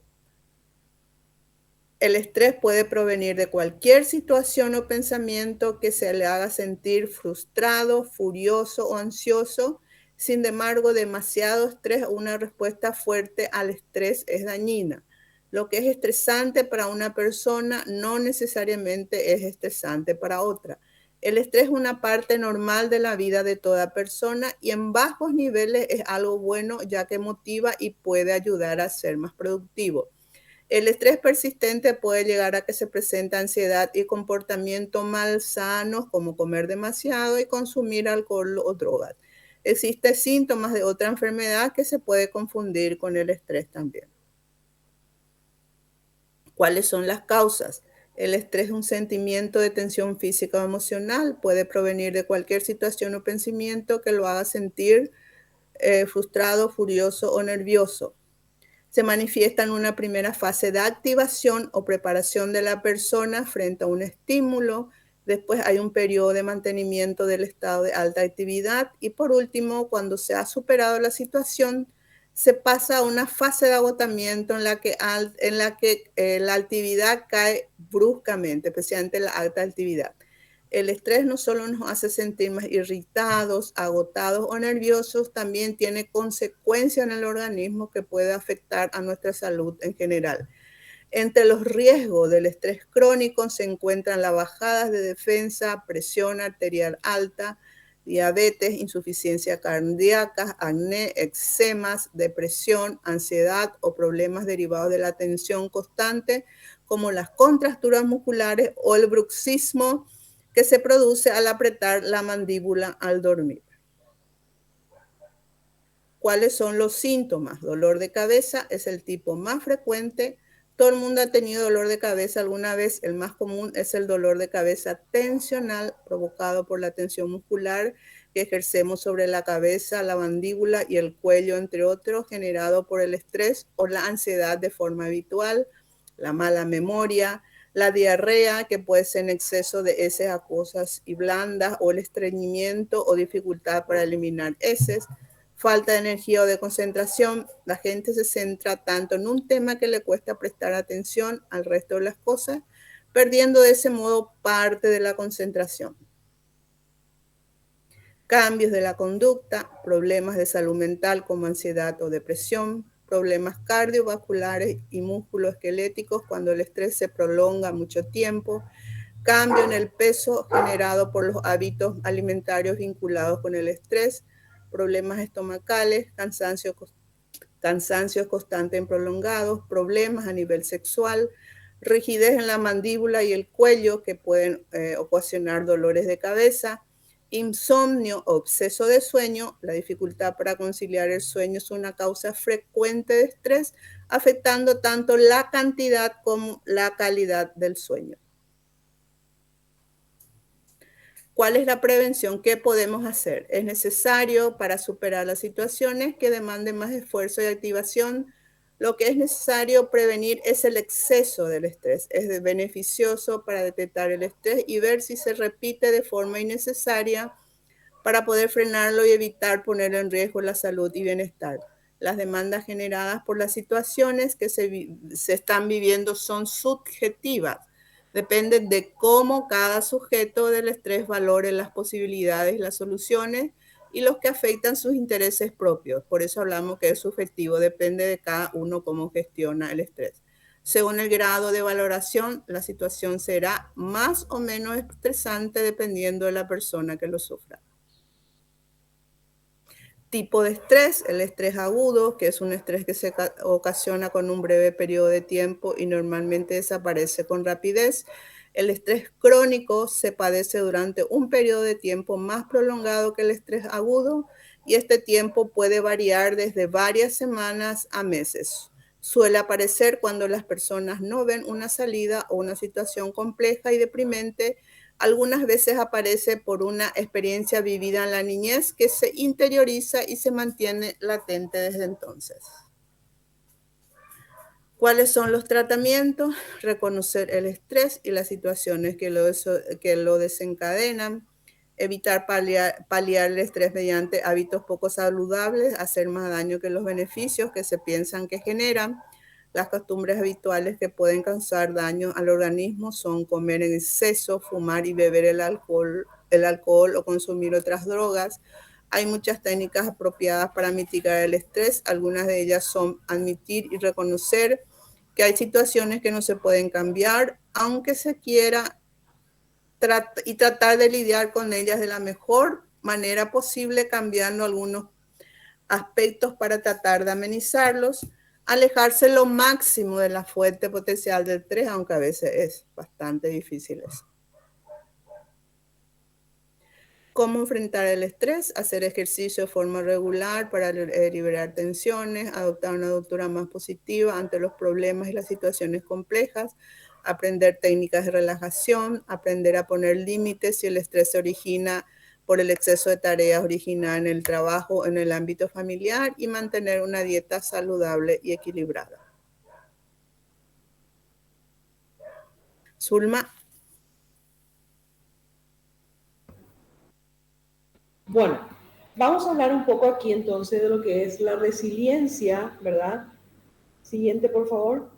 El estrés puede provenir de cualquier situación o pensamiento que se le haga sentir frustrado, furioso o ansioso. Sin embargo, demasiado estrés o una respuesta fuerte al estrés es dañina. Lo que es estresante para una persona no necesariamente es estresante para otra. El estrés es una parte normal de la vida de toda persona y en bajos niveles es algo bueno, ya que motiva y puede ayudar a ser más productivo. El estrés persistente puede llegar a que se presente ansiedad y comportamientos malsanos como comer demasiado y consumir alcohol o drogas. Existen síntomas de otra enfermedad que se puede confundir con el estrés también. ¿Cuáles son las causas? El estrés es un sentimiento de tensión física o emocional. Puede provenir de cualquier situación o pensamiento que lo haga sentir frustrado, furioso o nervioso. Se manifiesta en una primera fase de activación o preparación de la persona frente a un estímulo. Después hay un periodo de mantenimiento del estado de alta actividad y por último, cuando se ha superado la situación, se pasa a una fase de agotamiento en la que la actividad cae bruscamente, especialmente la alta actividad. El estrés no solo nos hace sentir más irritados, agotados o nerviosos, también tiene consecuencias en el organismo que puede afectar a nuestra salud en general. Entre los riesgos del estrés crónico se encuentran las bajadas de defensa, presión arterial alta, diabetes, insuficiencia cardíaca, acné, eczemas, depresión, ansiedad o problemas derivados de la tensión constante, como las contracturas musculares o el bruxismo que se produce al apretar la mandíbula al dormir. ¿Cuáles son los síntomas? Dolor de cabeza es el tipo más frecuente. Todo el mundo ha tenido dolor de cabeza alguna vez. El más común es el dolor de cabeza tensional provocado por la tensión muscular que ejercemos sobre la cabeza, la mandíbula y el cuello, entre otros, generado por el estrés o la ansiedad de forma habitual, la mala memoria, la diarrea, que puede ser en exceso de heces acuosas y blandas, o el estreñimiento o dificultad para eliminar heces, falta de energía o de concentración. La gente se centra tanto en un tema que le cuesta prestar atención al resto de las cosas, perdiendo de ese modo parte de la concentración. Cambios de la conducta, problemas de salud mental como ansiedad o depresión, problemas cardiovasculares y musculoesqueléticos cuando el estrés se prolonga mucho tiempo, cambio en el peso generado por los hábitos alimentarios vinculados con el estrés, problemas estomacales, cansancio constante en prolongados, problemas a nivel sexual, rigidez en la mandíbula y el cuello que pueden ocasionar dolores de cabeza, insomnio o exceso de sueño. La dificultad para conciliar el sueño es una causa frecuente de estrés, afectando tanto la cantidad como la calidad del sueño. ¿Cuál es la prevención? ¿Qué podemos hacer? Es necesario para superar las situaciones que demanden más esfuerzo y activación. Lo que es necesario prevenir es el exceso del estrés. Es beneficioso para detectar el estrés y ver si se repite de forma innecesaria para poder frenarlo y evitar poner en riesgo la salud y bienestar. Las demandas generadas por las situaciones que se están viviendo son subjetivas. Depende de cómo cada sujeto del estrés valore las posibilidades y las soluciones y los que afectan sus intereses propios. Por eso hablamos que es subjetivo, depende de cada uno cómo gestiona el estrés. Según el grado de valoración, la situación será más o menos estresante dependiendo de la persona que lo sufra. Tipo de estrés, el estrés agudo, que es un estrés que se ocasiona con un breve periodo de tiempo y normalmente desaparece con rapidez. El estrés crónico se padece durante un periodo de tiempo más prolongado que el estrés agudo y este tiempo puede variar desde varias semanas a meses. Suele aparecer cuando las personas no ven una salida o una situación compleja y deprimente. Algunas veces aparece por una experiencia vivida en la niñez que se interioriza y se mantiene latente desde entonces. ¿Cuáles son los tratamientos? Reconocer el estrés y las situaciones que lo desencadenan. Evitar paliar el estrés mediante hábitos poco saludables, hacer más daño que los beneficios que se piensan que generan. Las costumbres habituales que pueden causar daño al organismo son comer en exceso, fumar y beber el alcohol o consumir otras drogas. Hay muchas técnicas apropiadas para mitigar el estrés. Algunas de ellas son admitir y reconocer que hay situaciones que no se pueden cambiar, aunque se quiera, y tratar de lidiar con ellas de la mejor manera posible, cambiando algunos aspectos para tratar de amenizarlos. Alejarse lo máximo de la fuente potencial del estrés, aunque a veces es bastante difícil eso. ¿Cómo enfrentar el estrés? Hacer ejercicio de forma regular para liberar tensiones, adoptar una postura más positiva ante los problemas y las situaciones complejas, aprender técnicas de relajación, aprender a poner límites si el estrés se origina por el exceso de tareas originadas en el trabajo, en el ámbito familiar y mantener una dieta saludable y equilibrada. Zulma. Bueno, vamos a hablar un poco aquí entonces de lo que es la resiliencia, ¿verdad? Siguiente, por favor.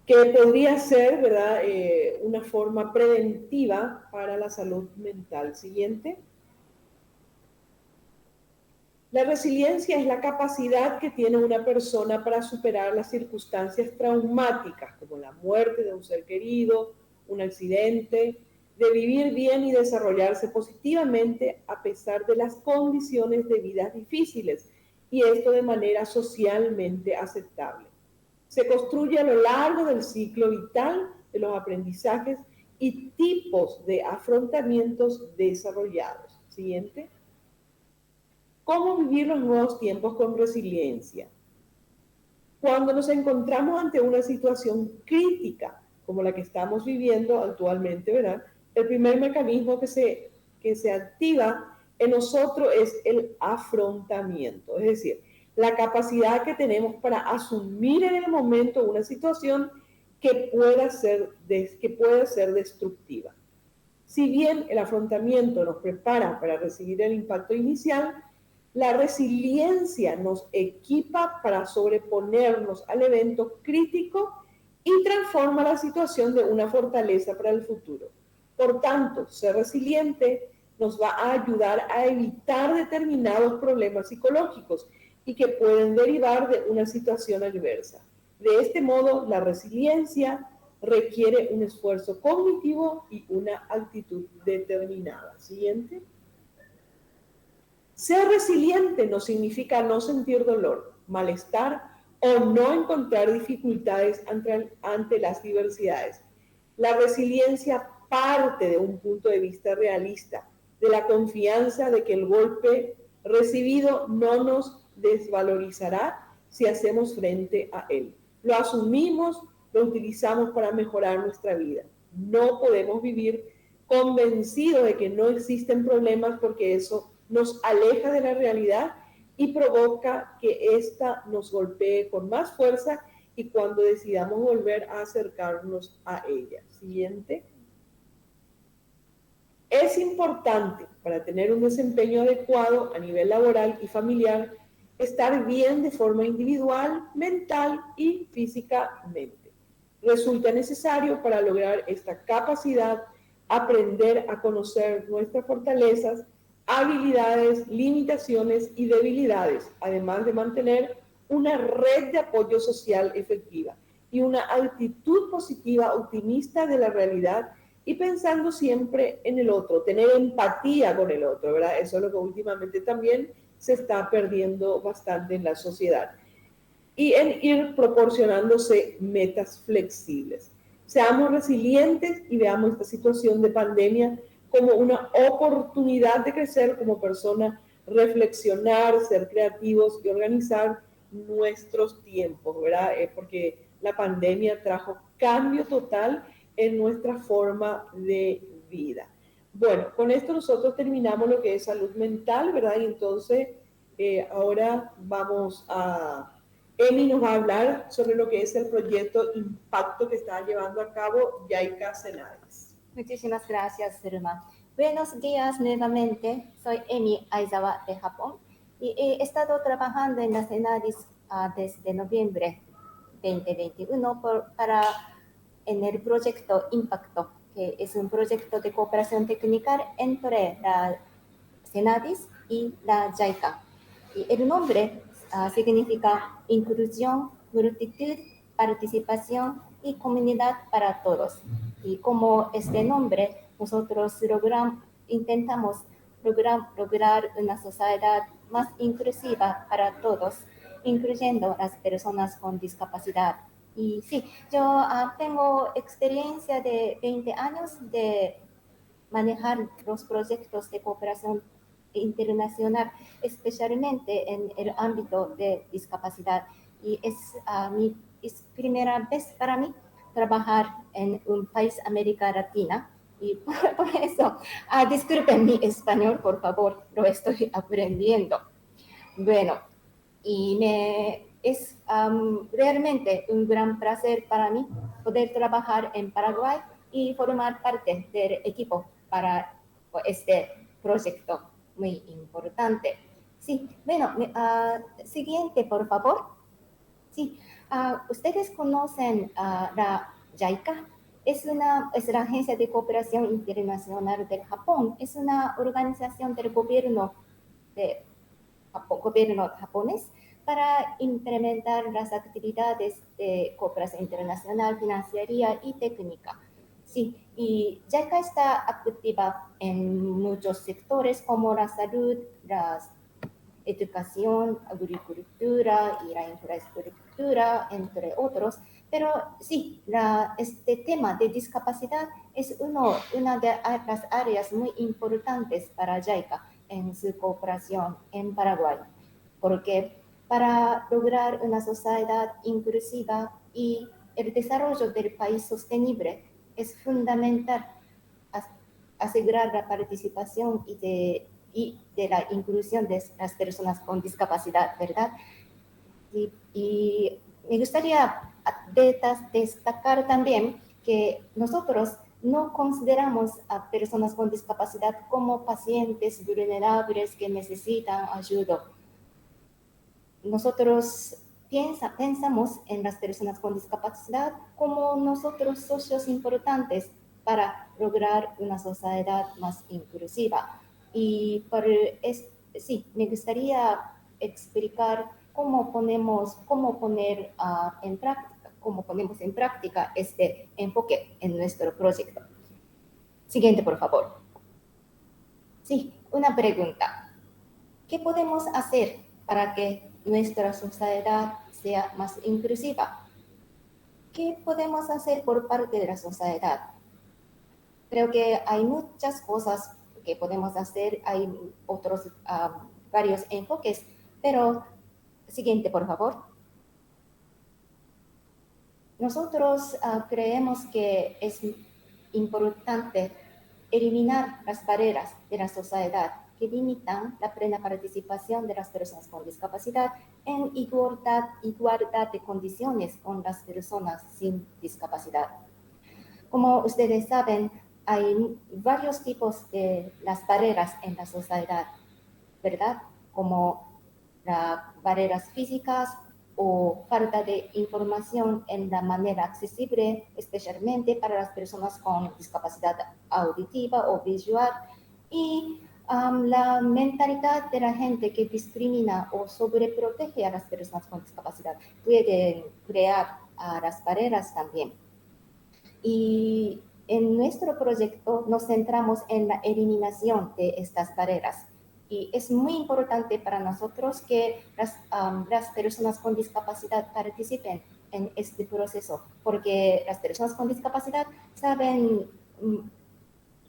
Que podría ser, ¿verdad? Una forma preventiva para la salud mental. Siguiente. La resiliencia es la capacidad que tiene una persona para superar las circunstancias traumáticas, como la muerte de un ser querido, un accidente, de vivir bien y desarrollarse positivamente a pesar de las condiciones de vida difíciles, y esto de manera socialmente aceptable. Se construye a lo largo del ciclo vital de los aprendizajes y tipos de afrontamientos desarrollados. Siguiente. ¿Cómo vivir los nuevos tiempos con resiliencia? Cuando nos encontramos ante una situación crítica, como la que estamos viviendo actualmente, ¿verdad? El primer mecanismo que se activa en nosotros es el afrontamiento, es decir, la capacidad que tenemos para asumir en el momento una situación que pueda ser destructiva. Si bien el afrontamiento nos prepara para recibir el impacto inicial, la resiliencia nos equipa para sobreponernos al evento crítico y transforma la situación de una fortaleza para el futuro. Por tanto, ser resiliente nos va a ayudar a evitar determinados problemas psicológicos y que pueden derivar de una situación adversa. De este modo, la resiliencia requiere un esfuerzo cognitivo y una actitud determinada. Siguiente. Ser resiliente no significa no sentir dolor, malestar o no encontrar dificultades ante las diversidades. La resiliencia parte de un punto de vista realista, de la confianza de que el golpe recibido no nos desvalorizará si hacemos frente a él. Lo asumimos, lo utilizamos para mejorar nuestra vida. No podemos vivir convencidos de que no existen problemas porque eso nos aleja de la realidad y provoca que ésta nos golpee con más fuerza y cuando decidamos volver a acercarnos a ella. Siguiente. Es importante para tener un desempeño adecuado a nivel laboral y familiar estar bien de forma individual, mental y físicamente. Resulta necesario para lograr esta capacidad aprender a conocer nuestras fortalezas, habilidades, limitaciones y debilidades, además de mantener una red de apoyo social efectiva y una actitud positiva, optimista de la realidad y pensando siempre en el otro, tener empatía con el otro, ¿verdad? Eso es lo que últimamente también se está perdiendo bastante en la sociedad. Y en ir proporcionándose metas flexibles. Seamos resilientes y veamos esta situación de pandemia como una oportunidad de crecer como persona, reflexionar, ser creativos y organizar nuestros tiempos, ¿verdad? Porque la pandemia trajo cambio total en nuestra forma de vida. Bueno, con esto nosotros terminamos lo que es salud mental, ¿verdad? Y entonces ahora vamos a... Emi nos va a hablar sobre lo que es el proyecto Impacto que está llevando a cabo JICA Senades. Muchísimas gracias, Selma. Buenos días nuevamente. Soy Emi Aizawa de Japón y he estado trabajando en la Senadis desde noviembre 2021 en el proyecto Impacto, que es un proyecto de cooperación técnica entre la Senadis y la JICA. Y el nombre significa inclusión, multitud, participación y comunidad para todos. Y como este nombre, nosotros intentamos lograr una sociedad más inclusiva para todos, incluyendo las personas con discapacidad. Y sí, yo tengo experiencia de 20 años de manejar los proyectos de cooperación internacional, especialmente en el ámbito de discapacidad. Y es primera vez para mí trabajar en un país América Latina. Y por eso, disculpen mi español, por favor, lo estoy aprendiendo. Bueno, y es realmente un gran placer para mí poder trabajar en Paraguay y formar parte del equipo para este proyecto muy importante. Sí, bueno, siguiente, por favor. Sí, ustedes conocen la JICA. Es la Agencia de Cooperación Internacional del Japón. Es una organización del gobierno japonés para implementar las actividades de cooperación internacional, financiera y técnica. Sí, y JICA está activa en muchos sectores como la salud, la educación, agricultura y la infraestructura, entre otros. Pero sí, este tema de discapacidad es una de las áreas muy importantes para JICA en su cooperación en Paraguay, porque para lograr una sociedad inclusiva y el desarrollo del país sostenible es fundamental asegurar la participación y de la inclusión de las personas con discapacidad, ¿verdad? Y me gustaría destacar también que nosotros no consideramos a personas con discapacidad como pacientes vulnerables que necesitan ayuda. Nosotros pensamos en las personas con discapacidad como nosotros socios importantes para lograr una sociedad más inclusiva. Y sí, me gustaría explicar cómo ponemos en práctica este enfoque en nuestro proyecto. Siguiente, por favor. Sí, una pregunta. ¿Qué podemos hacer para que nuestra sociedad sea más inclusiva? ¿Qué podemos hacer por parte de la sociedad? Creo que hay muchas cosas que podemos hacer, hay otros varios enfoques, pero siguiente, por favor. Nosotros creemos que es importante eliminar las barreras de la sociedad que limitan la plena participación de las personas con discapacidad en igualdad de condiciones con las personas sin discapacidad. Como ustedes saben, hay varios tipos de las barreras en la sociedad, ¿verdad? Como las barreras físicas o falta de información en la manera accesible, especialmente para las personas con discapacidad auditiva o visual, y la mentalidad de la gente que discrimina o sobreprotege a las personas con discapacidad puede crear las barreras también. Y en nuestro proyecto nos centramos en la eliminación de estas barreras. Y es muy importante para nosotros que las personas con discapacidad participen en este proceso, porque las personas con discapacidad saben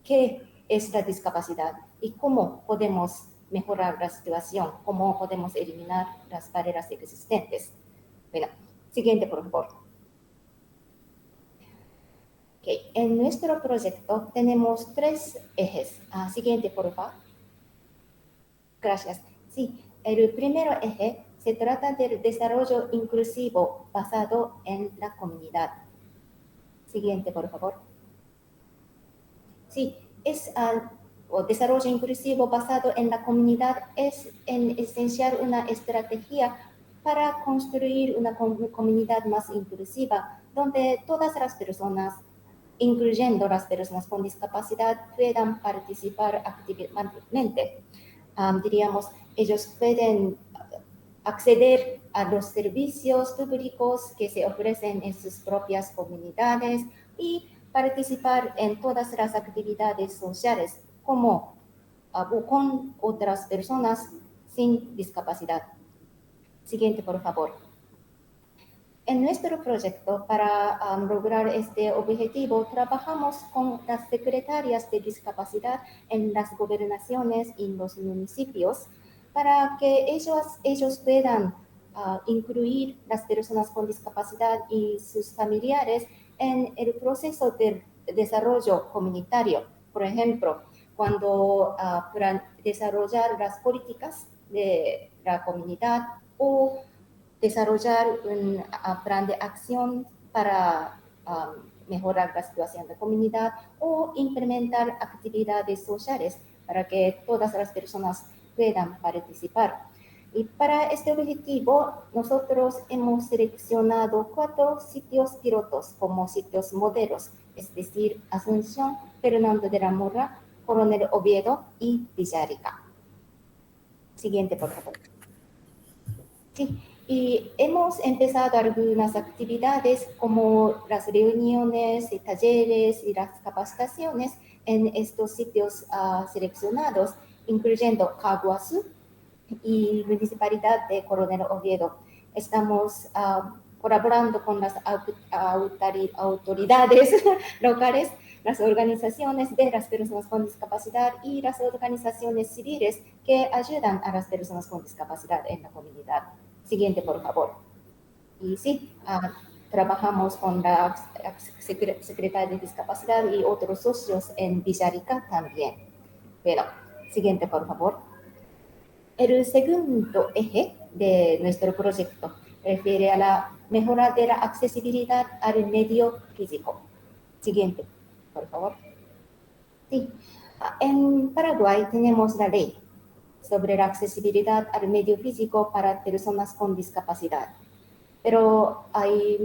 qué es la discapacidad y cómo podemos mejorar la situación, cómo podemos eliminar las barreras existentes. Bueno, siguiente, por favor. Okay. En nuestro proyecto tenemos 3 ejes. Siguiente, por favor. Gracias. Sí, el primer eje se trata del desarrollo inclusivo basado en la comunidad. Siguiente, por favor. Sí, o desarrollo inclusivo basado en la comunidad es en esencial una estrategia para construir una comunidad más inclusiva, donde todas las personas, incluyendo las personas con discapacidad, puedan participar activamente. Diríamos, ellos pueden acceder a los servicios públicos que se ofrecen en sus propias comunidades y participar en todas las actividades sociales como con otras personas sin discapacidad. Siguiente, por favor. En nuestro proyecto, para lograr este objetivo, trabajamos con las secretarias de discapacidad en las gobernaciones y los municipios para que ellos puedan incluir las personas con discapacidad y sus familiares en el proceso de desarrollo comunitario. Por ejemplo, cuando para desarrollar las políticas de la comunidad o desarrollar un plan de acción para mejorar la situación de la comunidad o implementar actividades sociales para que todas las personas puedan participar. Y para este objetivo, nosotros hemos seleccionado 4 sitios pilotos como sitios modelos, es decir, Asunción, Fernando de la Mora, Coronel Oviedo y Villarrica. Siguiente, por favor. Sí. Y hemos empezado algunas actividades como las reuniones y talleres y las capacitaciones en estos sitios seleccionados, incluyendo Caguazú y Municipalidad de Coronel Oviedo. Estamos colaborando con las autoridades locales, las organizaciones de las personas con discapacidad y las organizaciones civiles que ayudan a las personas con discapacidad en la comunidad. Siguiente, por favor. Y sí, trabajamos con la Secretaría de Discapacidad y otros socios en Villarrica también. Pero, siguiente, por favor. El segundo eje de nuestro proyecto refiere a la mejora de la accesibilidad al medio físico. Siguiente, por favor. Sí, en Paraguay tenemos la ley sobre la accesibilidad al medio físico para personas con discapacidad. Pero hay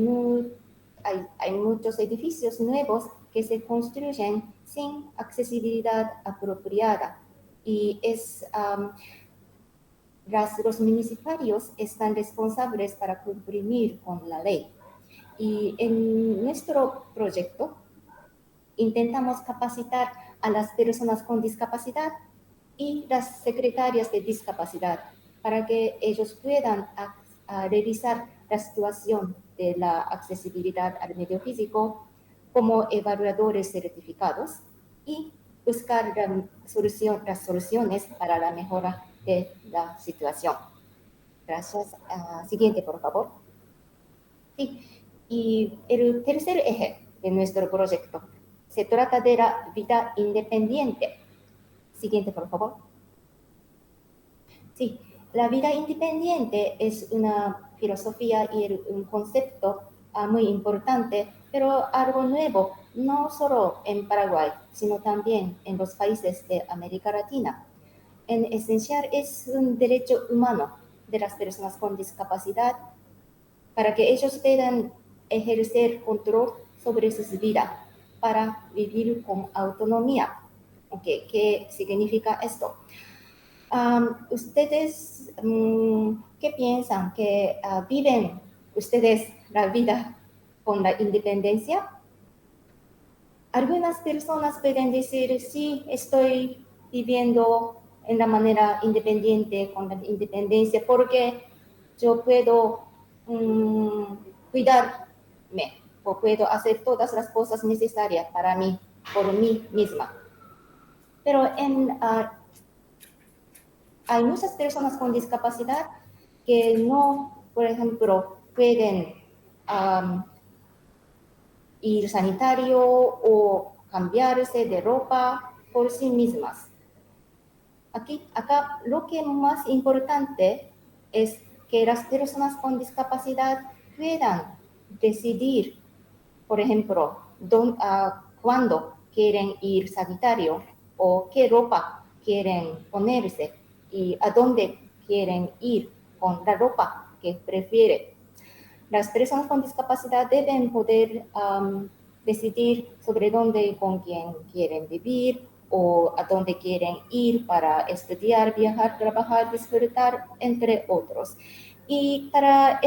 muchos edificios nuevos que se construyen sin accesibilidad apropiada y los municiparios están responsables para cumplir con la ley. Y en nuestro proyecto intentamos capacitar a las personas con discapacidad y las secretarias de discapacidad para que ellos puedan revisar la situación de la accesibilidad al medio físico como evaluadores certificados y buscar las soluciones para la mejora de la situación. Gracias. Siguiente, por favor. Sí. Y el tercer eje de nuestro proyecto se trata de la vida independiente. Siguiente, por favor. Sí, la vida independiente es una filosofía y un concepto muy importante, pero algo nuevo, no solo en Paraguay, sino también en los países de América Latina. En esencial es un derecho humano de las personas con discapacidad para que ellos puedan ejercer control sobre sus vidas, para vivir con autonomía. Okay, ¿qué significa esto? ¿Ustedes qué piensan? ¿Que viven ustedes la vida con la independencia? Algunas personas pueden decir, sí, estoy viviendo en la manera independiente, con la independencia, porque yo puedo cuidarme o puedo hacer todas las cosas necesarias para mí, por mí misma. Pero hay muchas personas con discapacidad que no, por ejemplo, pueden ir sanitario o cambiarse de ropa por sí mismas. Acá lo que más importante es que las personas con discapacidad puedan decidir, por ejemplo, cuándo quieren ir sanitario o qué ropa quieren ponerse y a dónde quieren ir con la ropa que prefiere. Las personas con discapacidad deben poder decidir sobre dónde y con quién quieren vivir o a dónde quieren ir para estudiar, viajar, trabajar, disfrutar, entre otros. Y para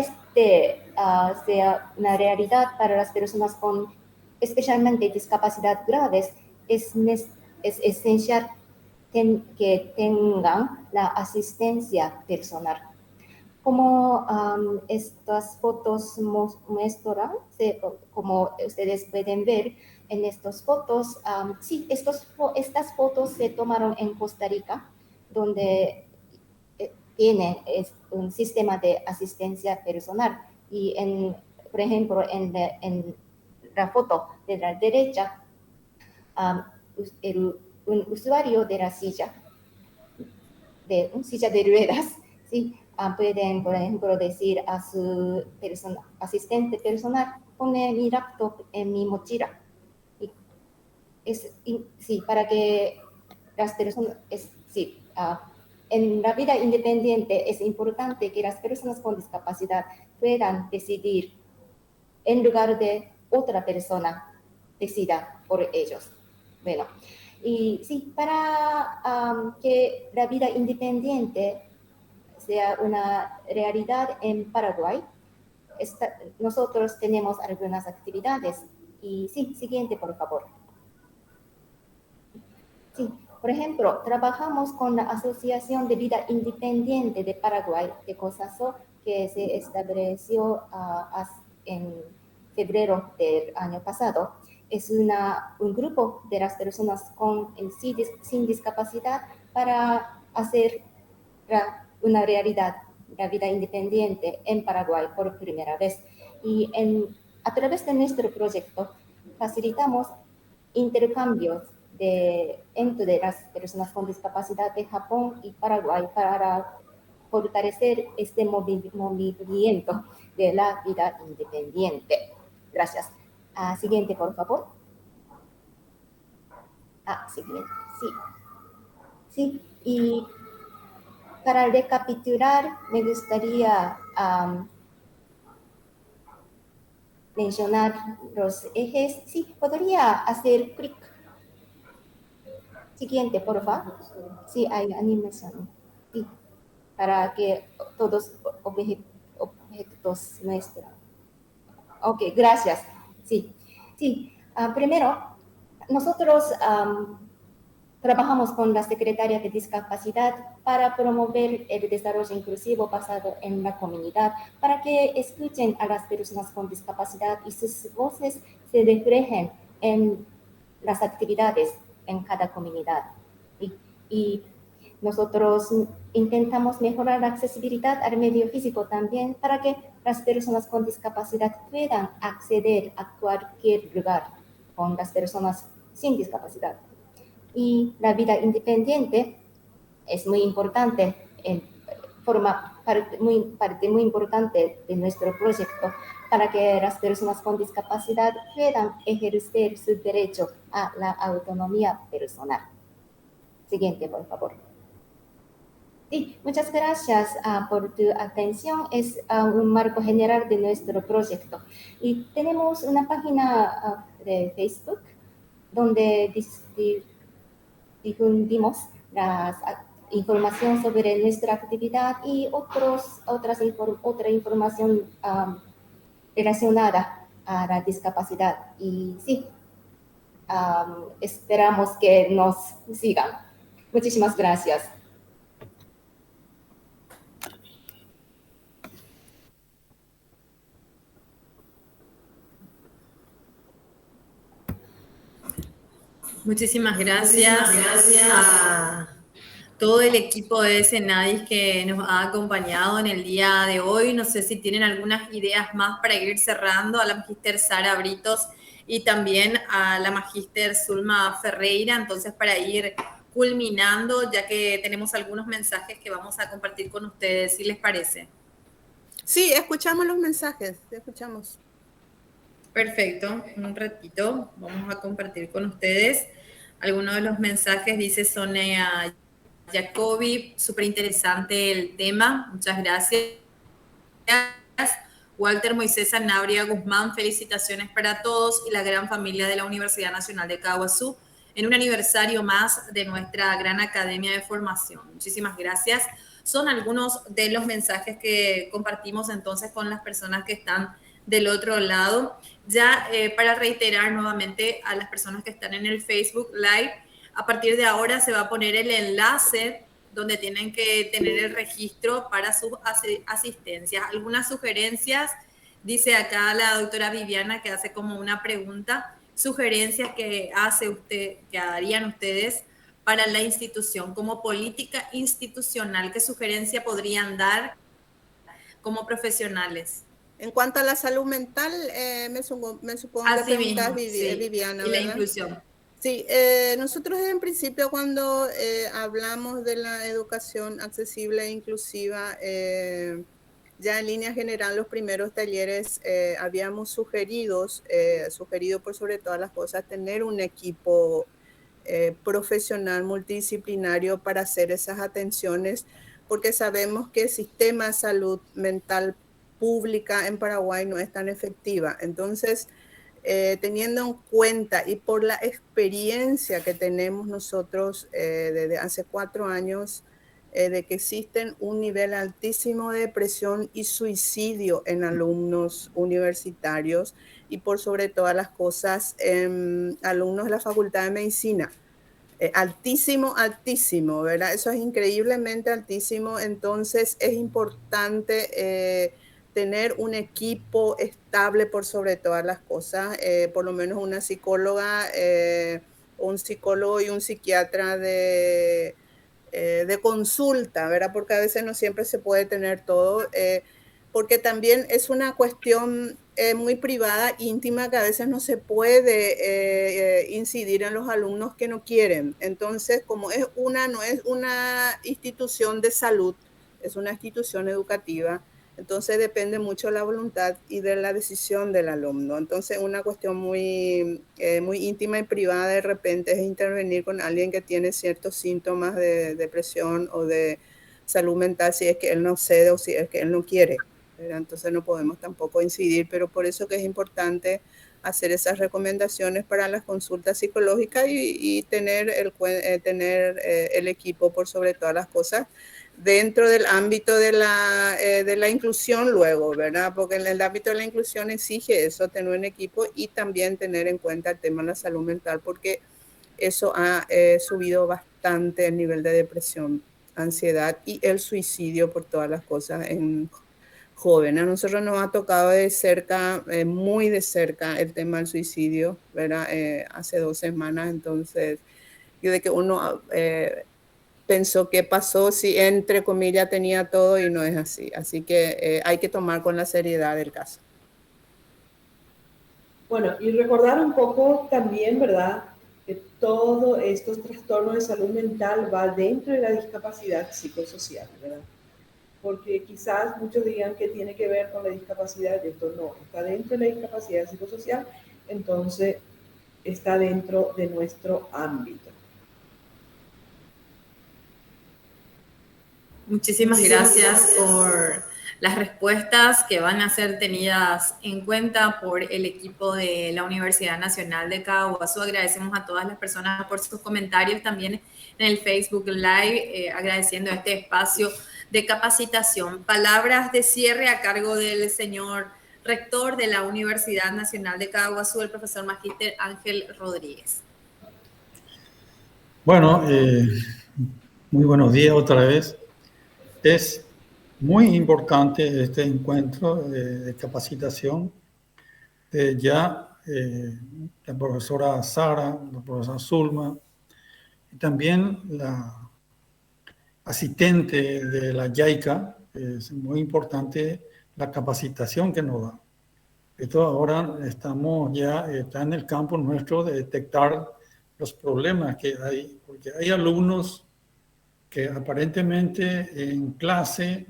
sea una realidad para las personas con especialmente discapacidad graves, es esencial que tengan la asistencia personal. Como estas fotos muestran, como ustedes pueden ver en estas fotos, sí, estas fotos se tomaron en Costa Rica, donde tiene un sistema de asistencia personal. Y, por ejemplo, en la foto de la derecha, un usuario de la silla de ruedas, ¿sí? Pueden, por ejemplo, decir a su asistente personal, pone mi laptop en mi mochila. Sí, para que las personas, sí, en la vida independiente es importante que las personas con discapacidad puedan decidir en lugar de otra persona decida por ellos. Bueno, y sí, para que la vida independiente sea una realidad en Paraguay, nosotros tenemos algunas actividades. Y sí, siguiente, por favor. Sí, por ejemplo, trabajamos con la Asociación de Vida Independiente de Paraguay, de COSASO, que se estableció en febrero del año pasado. Es un grupo de las personas sin discapacidad para hacer una realidad, la vida independiente en Paraguay por primera vez. Y a través de nuestro proyecto facilitamos intercambios entre las personas con discapacidad de Japón y Paraguay para fortalecer este movimiento de la vida independiente. Gracias. Siguiente, por favor. Siguiente. Sí. Sí, y para recapitular, me gustaría mencionar los ejes. Sí, podría hacer clic. Siguiente, por favor. Sí, hay animación. Sí. para que todos objetos nuestros. Ok, gracias. Sí, sí. Primero, nosotros trabajamos con la Secretaría de Discapacidad para promover el desarrollo inclusivo basado en la comunidad, para que escuchen a las personas con discapacidad y sus voces se reflejen en las actividades en cada comunidad. Y nosotros intentamos mejorar la accesibilidad al medio físico también para que las personas con discapacidad puedan acceder a cualquier lugar con las personas sin discapacidad. Y la vida independiente es muy importante, forma parte muy importante de nuestro proyecto para que las personas con discapacidad puedan ejercer su derecho a la autonomía personal. Siguiente, por favor. Sí, muchas gracias por tu atención. Es un marco general de nuestro proyecto. Y tenemos una página de Facebook donde difundimos la información sobre nuestra actividad y otra información relacionada a la discapacidad. Y sí, esperamos que nos sigan. Muchísimas gracias. Muchísimas gracias a todo el equipo de Senadis que nos ha acompañado en el día de hoy. No sé si tienen algunas ideas más para ir cerrando, a la magíster Sara Britos y también a la magíster Zulma Ferreira. Entonces, para ir culminando, ya que tenemos algunos mensajes que vamos a compartir con ustedes, ¿si les parece? Sí, escuchamos los mensajes, escuchamos. Perfecto, un ratito vamos a compartir con ustedes. Algunos de los mensajes, dice Sonia Jacobi, súper interesante el tema, muchas gracias. Walter Moisés Sanabria Guzmán, felicitaciones para todos y la gran familia de la Universidad Nacional de Kawasu en un aniversario más de nuestra gran academia de formación. Muchísimas gracias. Son algunos de los mensajes que compartimos entonces con las personas que están del otro lado. Ya para reiterar nuevamente a las personas que están en el Facebook Live, a partir de ahora se va a poner el enlace donde tienen que tener el registro para sus asistencias. Algunas sugerencias, dice acá la doctora Viviana, que hace como una pregunta, sugerencias que hace usted, que harían ustedes para la institución, como política institucional, ¿qué sugerencia podrían dar como profesionales? En cuanto a la salud mental, me supongo que preguntas sí, Viviana, y ¿verdad? la inclusión. Sí, nosotros en principio cuando hablamos de la educación accesible e inclusiva, ya en línea general los primeros talleres habíamos sugerido por sobre todas las cosas tener un equipo profesional multidisciplinario para hacer esas atenciones, porque sabemos que el sistema de salud mental pública en Paraguay no es tan efectiva. Entonces, teniendo en cuenta y por la experiencia que tenemos nosotros desde hace 4 años, de que existen un nivel altísimo de depresión y suicidio en alumnos universitarios y por sobre todas las cosas alumnos de la Facultad de Medicina. Altísimo, altísimo, ¿verdad? Eso es increíblemente altísimo. Entonces es importante tener un equipo estable por sobre todas las cosas, por lo menos una psicóloga, un psicólogo y un psiquiatra de consulta, ¿verdad? Porque a veces no siempre se puede tener todo, porque también es una cuestión muy privada, íntima, que a veces no se puede incidir en los alumnos que no quieren. Entonces, como no es una institución de salud, es una institución educativa, entonces depende mucho de la voluntad y de la decisión del alumno. Entonces, una cuestión muy íntima y privada de repente es intervenir con alguien que tiene ciertos síntomas de depresión o de salud mental si es que él no cede o si es que él no quiere. Entonces no podemos tampoco incidir, pero por eso que es importante hacer esas recomendaciones para las consultas psicológicas y tener el equipo por sobre todas las cosas. dentro del ámbito de la inclusión luego, ¿verdad? Porque en el ámbito de la inclusión exige eso, tener un equipo y también tener en cuenta el tema de la salud mental, porque eso ha subido bastante el nivel de depresión, ansiedad y el suicidio por todas las cosas en jóvenes. A nosotros nos ha tocado de cerca, muy de cerca, el tema del suicidio, ¿verdad? Hace 2 semanas, entonces, yo de que uno pensó qué pasó si entre comillas tenía todo y no es así. Así que hay que tomar con la seriedad el caso. Bueno, y recordar un poco también, ¿verdad?, que todos estos trastornos de salud mental va dentro de la discapacidad psicosocial, ¿verdad? Porque quizás muchos digan que tiene que ver con la discapacidad, y esto no, está dentro de la discapacidad psicosocial, entonces está dentro de nuestro ámbito. Muchísimas gracias por las respuestas que van a ser tenidas en cuenta por el equipo de la Universidad Nacional de Caguazú. Agradecemos a todas las personas por sus comentarios también en el Facebook Live, agradeciendo este espacio de capacitación. Palabras de cierre a cargo del señor rector de la Universidad Nacional de Caguazú, el profesor magíster Ángel Rodríguez. Bueno, muy buenos días otra vez. Es muy importante este encuentro de capacitación. La profesora Sara, la profesora Zulma, y también la asistente de la JICA. Es muy importante la capacitación que nos da. Esto ahora está en el campo nuestro de detectar los problemas que hay, porque hay alumnos que aparentemente en clase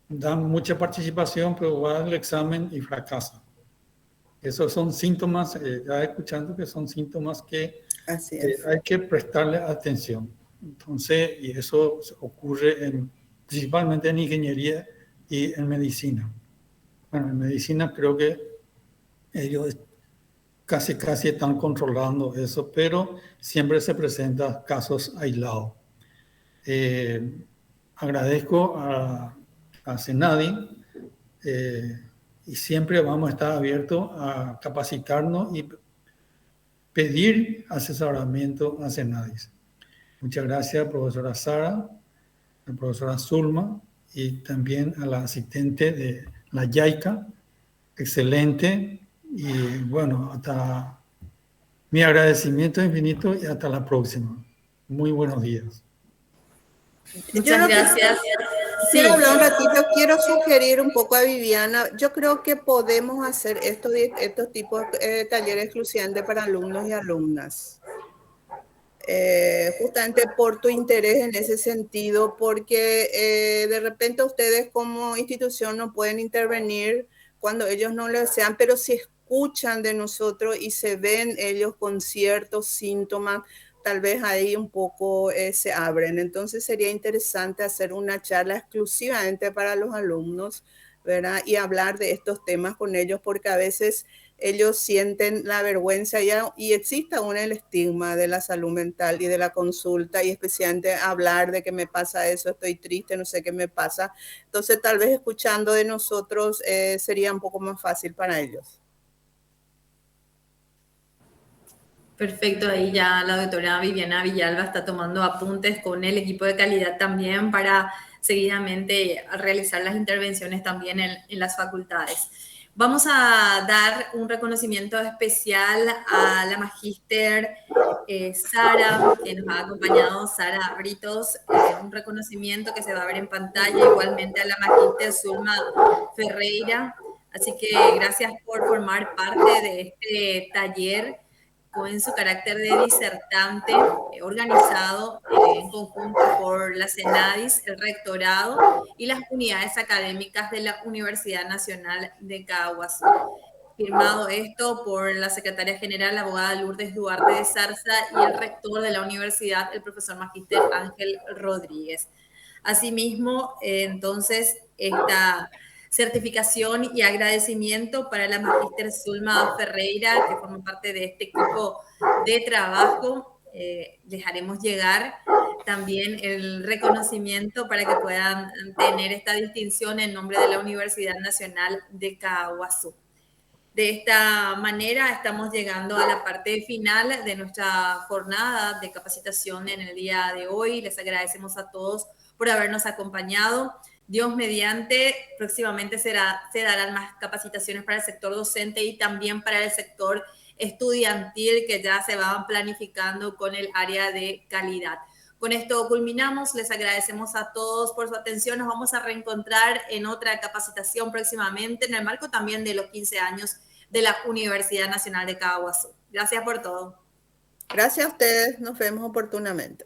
dan mucha participación, pero va al examen y fracasa. Esos son síntomas, ya escuchando que son síntomas que hay que prestarle atención. Entonces, y eso ocurre principalmente en ingeniería y en medicina. Bueno, en medicina creo que ellos casi están controlando eso, pero siempre se presentan casos aislados. Agradezco a CENADI y siempre vamos a estar abiertos a capacitarnos y pedir asesoramiento a CENADI. Muchas gracias, profesora Sara, a la profesora Zulma y también a la asistente de la JICA. Excelente. Y bueno, hasta mi agradecimiento infinito y hasta la próxima. Muy buenos días. Muchas gracias. Quiero hablar un ratito, quiero sugerir un poco a Viviana. Yo creo que podemos hacer estos tipos de talleres exclusivamente para alumnos y alumnas. Justamente por tu interés en ese sentido, porque de repente ustedes como institución no pueden intervenir cuando ellos no lo desean, pero si escuchan de nosotros y se ven ellos con ciertos síntomas, tal vez ahí un poco se abren. Entonces sería interesante hacer una charla exclusivamente para los alumnos, ¿verdad? Y hablar de estos temas con ellos, porque a veces ellos sienten la vergüenza y existe aún el estigma de la salud mental y de la consulta, y especialmente hablar de que me pasa eso, estoy triste, no sé qué me pasa. Entonces tal vez escuchando de nosotros sería un poco más fácil para ellos. Perfecto, ahí ya la doctora Viviana Villalba está tomando apuntes con el equipo de calidad también para seguidamente realizar las intervenciones también en las facultades. Vamos a dar un reconocimiento especial a la magíster Sara, que nos ha acompañado, Sara Britos, un reconocimiento que se va a ver en pantalla, igualmente a la magíster Zulma Ferreira. Así que gracias por formar parte de este taller con su carácter de disertante, organizado en conjunto por la CENADIS, el rectorado y las unidades académicas de la Universidad Nacional de Caguazú. Firmado esto por la secretaria general, la abogada Lourdes Duarte de Zarza, y el rector de la universidad, el profesor magíster Ángel Rodríguez. Asimismo, entonces, esta certificación y agradecimiento para la magíster Zulma Ferreira, que forma parte de este equipo de trabajo. Les haremos llegar también el reconocimiento para que puedan tener esta distinción en nombre de la Universidad Nacional de Caaguazú. De esta manera estamos llegando a la parte final de nuestra jornada de capacitación en el día de hoy. Les agradecemos a todos por habernos acompañado. Dios mediante, próximamente se darán más capacitaciones para el sector docente y también para el sector estudiantil que ya se van planificando con el área de calidad. Con esto culminamos, les agradecemos a todos por su atención, nos vamos a reencontrar en otra capacitación próximamente en el marco también de los 15 años de la Universidad Nacional de Caaguazú. Gracias por todo. Gracias a ustedes, nos vemos oportunamente.